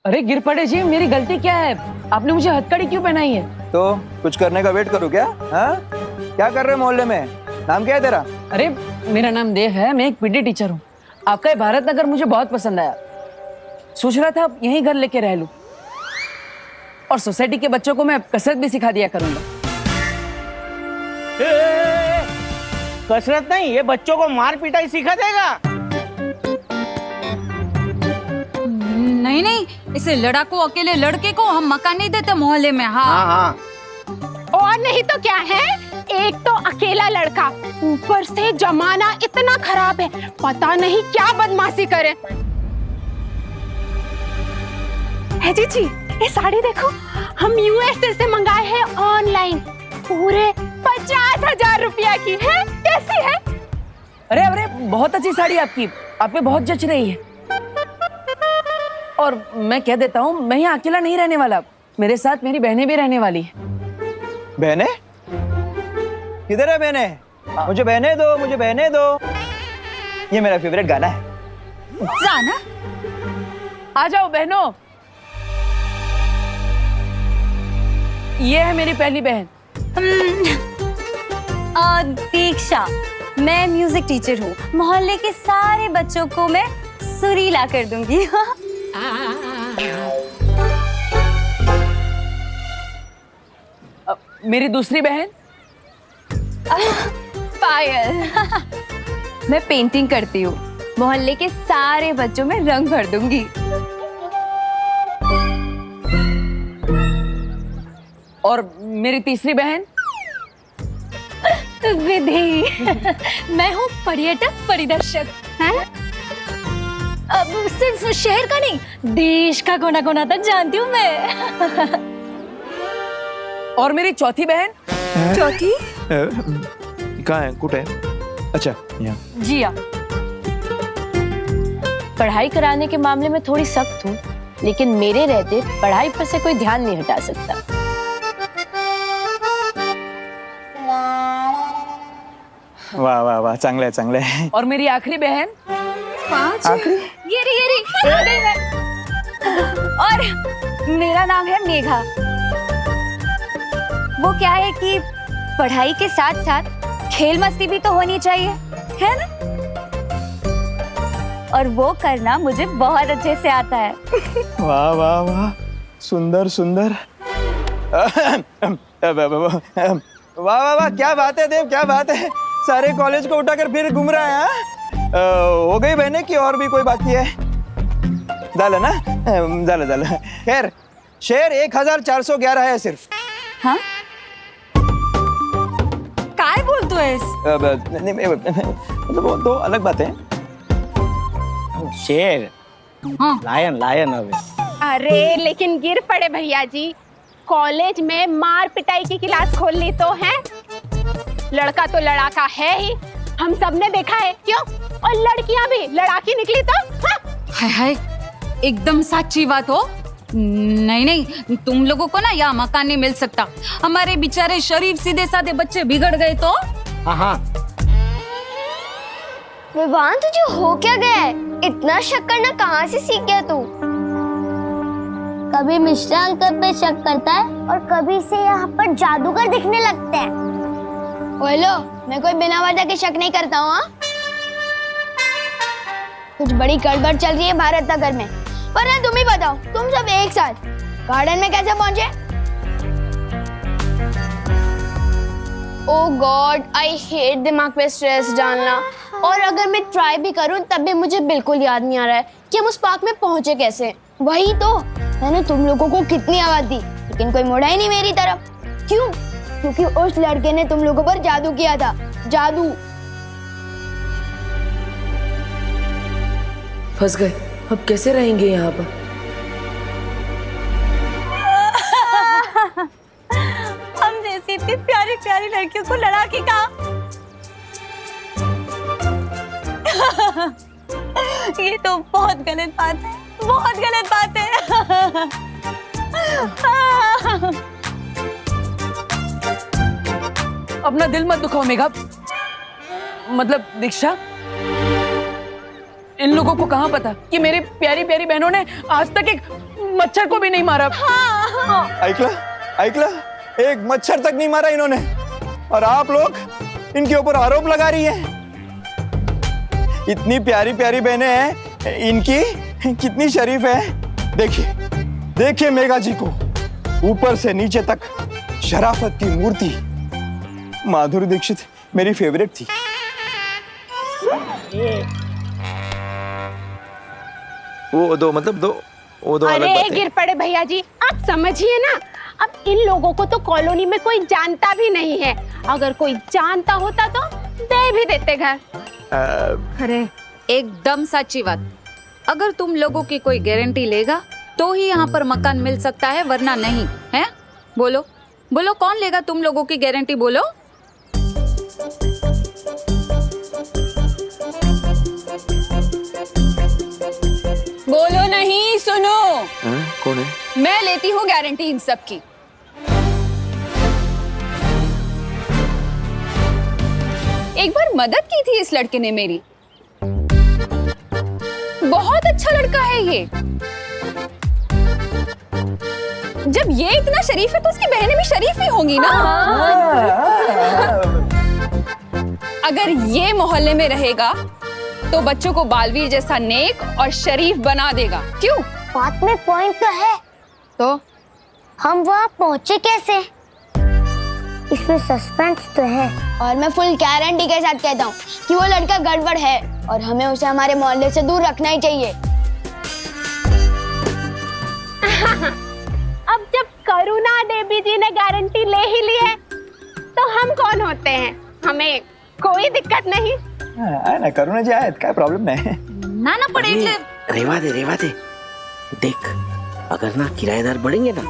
अरे गिर पड़े जी, मेरी गलती क्या है? आपने मुझे हथकड़ी क्यों पहनाई है? तो कुछ करने का वेट करूँ क्या? हाँ, क्या कर रहे हैं मोहल्ले में? नाम क्या है तेरा? अरे मेरा नाम देव है, मैं एक पीटी टीचर हूँ। आपका ये भारत नगर मुझे बहुत पसंद आया, सोच रहा था यहीं घर लेके रह लूं और सोसाइटी के बच्चों को मैं कसरत भी सिखा दिया करूंगा। कसरत नहीं, ये बच्चों को मार पिटाई सिखा देगा। नहीं नहीं, इसे लड़ाकू अकेले लड़के को हम मकान नहीं देते मोहल्ले में। हाँ। और नहीं तो क्या है, एक तो अकेला लड़का, ऊपर से जमाना इतना खराब है, पता नहीं क्या बदमाशी करे। है जी, ये साड़ी देखो, हम यूएसए से मंगाए हैं ऑनलाइन, पूरे 50,000 रुपया की है। कैसी है? अरे बहुत अच्छी साड़ी आपकी, आप पे बहुत जच रही है। और मैं कह देता हूँ, मैं यहाँ अकेला नहीं रहने वाला, मेरे साथ मेरी बहनें भी रहने वाली है। बहनें? किधर है बहनें? मुझे बहनें दो, मुझे बहनें दो। ये मेरा फेवरेट गाना है। जाना? आ जाओ बहनों। ये है मेरी पहली बहन दीक्षा। मैं म्यूजिक टीचर हूँ, मोहल्ले के सारे बच्चों को मैं सुरीला कर दूंगी। मेरी दूसरी बहन पायल। मैं पेंटिंग करती हूँ, मोहल्ले के सारे बच्चों में रंग भर दूंगी। और मेरी तीसरी बहन विधि। मैं हूँ पर्यटक परिदर्शक। अब सिर्फ शहर का नहीं, देश का कोना कोना तक जानती हूँ मैं। और मेरी चौथी बहन? चौथी? कहाँ है? कुट है? अच्छा, यहाँ। जी हाँ, पढ़ाई कराने के मामले में थोड़ी सख्त हूँ, लेकिन मेरे रहते पढ़ाई पर से कोई ध्यान नहीं हटा सकता। वाह वाह वाह, चांगलं आहे चांगलं आहे. और मेरी आखिरी बहन 5? आखिरी? ये रही आ गई मैं। और मेरा नाम है मेघा। वो क्या है कि पढ़ाई के साथ साथ खेल मस्ती भी तो होनी चाहिए, है ना? और वो करना मुझे बहुत अच्छे से आता है। वाह वाह वाह, सुंदर सुंदर। वाह वाह वाह, क्या बात है देव, क्या बात है। सारे कॉलेज को उठाकर फिर घूम रहा है। हो गई बहने की और भी कोई बाकी है? झालं ना? झालं. खैर शेर 1411 है सिर्फ. हाँ? काय बोलतोयस? मतलब दो अलग बातें हैं. शेर लायन लायन अबे। अरे लेकिन गिर पड़े भैया जी, कॉलेज में मार पिटाई की क्लास खोल ली तो है। लड़का तो लड़ाका है ही, हम सब ने देखा है, क्यों? और लड़कियां भी लड़ाकी निकली तो हाँ? हाय हाय, एकदम सच्ची बात हो। नहीं, तुम लोगों को ना यहाँ मकान नहीं मिल सकता। हमारे बेचारे शरीफ सीधे साधे बच्चे बिगड़ गए तो। हाँ। विवान, तुझे हो क्या गया है? इतना शक करना कहाँ से सीख गया तू? कभी मिश्रा अंकल पे शक करता है और कभी से यहाँ पर जादूगर दिखने लगते हैं। बोलो, मैं कोई बिना वजह के शक नहीं करता हूँ। कुछ बड़ी गड़बड़ चल रही है भारत नगर में। वरना तुम ही बताओ, तुम सब एक साथ गार्डन में कैसे पहुंचे? ओह गॉड, आई हेट दिमाग पे स्ट्रेस डालना। और अगर मैं ट्राई भी करूं तब भी मुझे बिल्कुल याद नहीं आ रहा है कि हम उस पार्क में पहुंचे कैसे। वही तो, मैंने तुम लोगों को कितनी आवाज दी लेकिन कोई मुड़ा ही नहीं मेरी तरफ। क्यों? क्योंकि उस लड़के ने तुम लोगों पर जादू किया था। जादू। फंस गए, अब कैसे रहेंगे यहाँ पर? हम जैसी इतनी प्यारी प्यारी लड़कियों को लड़ाकी कहा। ये तो बहुत गलत बात है, बहुत गलत बात है। अपना दिल मत दुखाओ मेघा। मतलब दीक्षा, इन लोगों को कहाँ पता कि मेरी प्यारी प्यारी बहनों ने आज तक एक मच्छर को भी नहीं मारा। ऐकला, एक मच्छर तक नहीं मारा इन्होंने, और आप लोग इनके ऊपर आरोप लगा रही हैं। इतनी प्यारी प्यारी बहनें हैं इनकी, कितनी शरीफ है। देखिए मेघा जी को, ऊपर से नीचे तक शराफत की मूर्ति। माधुरी दीक्षित मेरी फेवरेट थी। वो दो अरे गिर पड़े भैया जी, आप समझिए ना, अब इन लोगों को तो कॉलोनी में कोई जानता भी नहीं है। अगर कोई जानता होता तो दे भी देते घर। अरे एकदम सच्ची बात। अगर तुम लोगों की कोई गारंटी लेगा तो ही यहाँ पर मकान मिल सकता है, वरना नहीं है। बोलो बोलो, कौन लेगा तुम लोगों की गारंटी? बोलो। बोलो नहीं, सुनो। कौन है? मैं लेती हूँ गारंटी इन सब की। एक बार मदद की थी इस लड़के ने मेरी। बहुत अच्छा लड़का है ये। जब ये इतना शरीफ है तो उसकी बहनें भी शरीफ ही होंगी ना। अगर ये मोहल्ले में रहेगा तो बच्चों को बालवीर जैसा नेक और शरीफ बना देगा। क्यों? बात में पॉइंट तो है। तो हम वहाँ पहुँचे कैसे? इसमें सस्पेंस तो है। और मैं फुल गारंटी के साथ कहता हूँ कि वो लड़का गड़बड़ है और हमें उसे हमारे मोहल्ले से दूर रखना ही चाहिए। अब जब करुणा देवी जी ने गारंटी ले ही ली है तो हम कौन होते हैं? हमें कोई दिक्कत नहीं। ना करुणा जी आहेत, काय प्रॉब्लेम नाही। ना पड़े रेवा दे। देख, अगर ना किराएदार बढ़ेंगे ना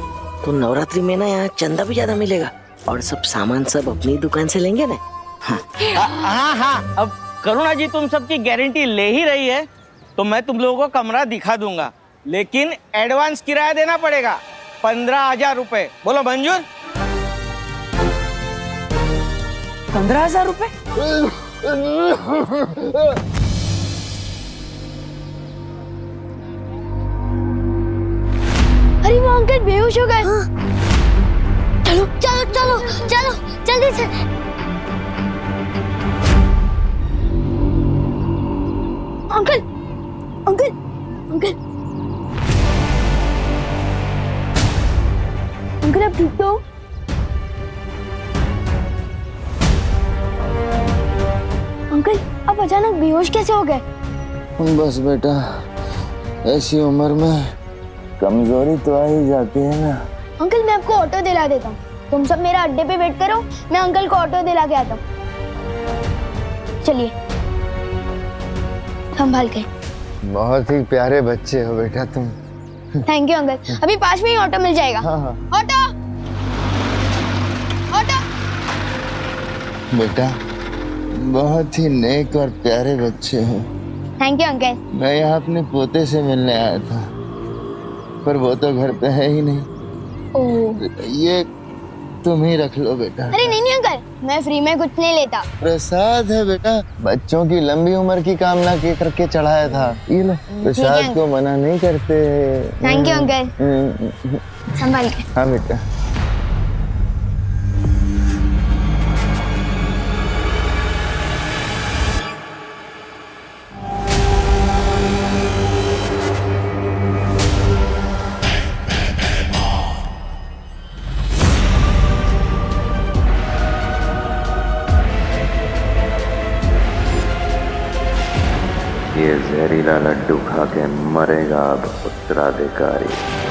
तो नवरात्रि में ना यहाँ चंदा भी ज्यादा मिलेगा और सब सामान सब अपनी दुकान से लेंगे ना। हाँ, अब करुणा जी तुम सबकी गारंटी ले ही रही है तो मैं तुम लोगों को कमरा दिखा दूंगा, लेकिन एडवांस किराया देना पड़ेगा 15,000 रुपए। बोलो मंजूर? 15,000 रुपए? अरे वो अंकल बेहोश हो गए। चलो चलो चलो चलो जल्दी से। अंकल अंकल अंकल अंकल आप ठीक तो हो? अंकल आप अचानक बेहोश कैसे हो गए? बस बेटा, ऐसी उम्र में कमजोरी तो आ ही जाती है ना। अंकल मैं आपको ऑटो दिला देता हूँ, तुम सब मेरा अड्डे पे वेट करो, मैं अंकल को ऑटो दिला के आता हूँ। चलिए संभाल के। बहुत ही प्यारे बच्चे हो बेटा तुम। थैंक यू अंकल, अभी पास में ही ऑटो मिल जाएगा। हाँ हाँ। Auto auto. बेटा बहुत ही नेक और प्यारे बच्चे हो। Thank you uncle. मैं यहाँ अपने पोते से मिलने आया था, पर वो तो घर पे है ही नहीं। ओह। ये तुम ही रख लो बेटा। अरे नहीं अंकल, मैं फ्री में कुछ नहीं लेता। प्रसाद है बेटा, बच्चों की लंबी उम्र की कामना के करके चढ़ाया था। ये लो, प्रसाद को मना नहीं करते। Thank you uncle. संभाल के। हाँ बेटा। ये जहरीला लड्डू खा के मरेगा अब उत्तराधिकारी।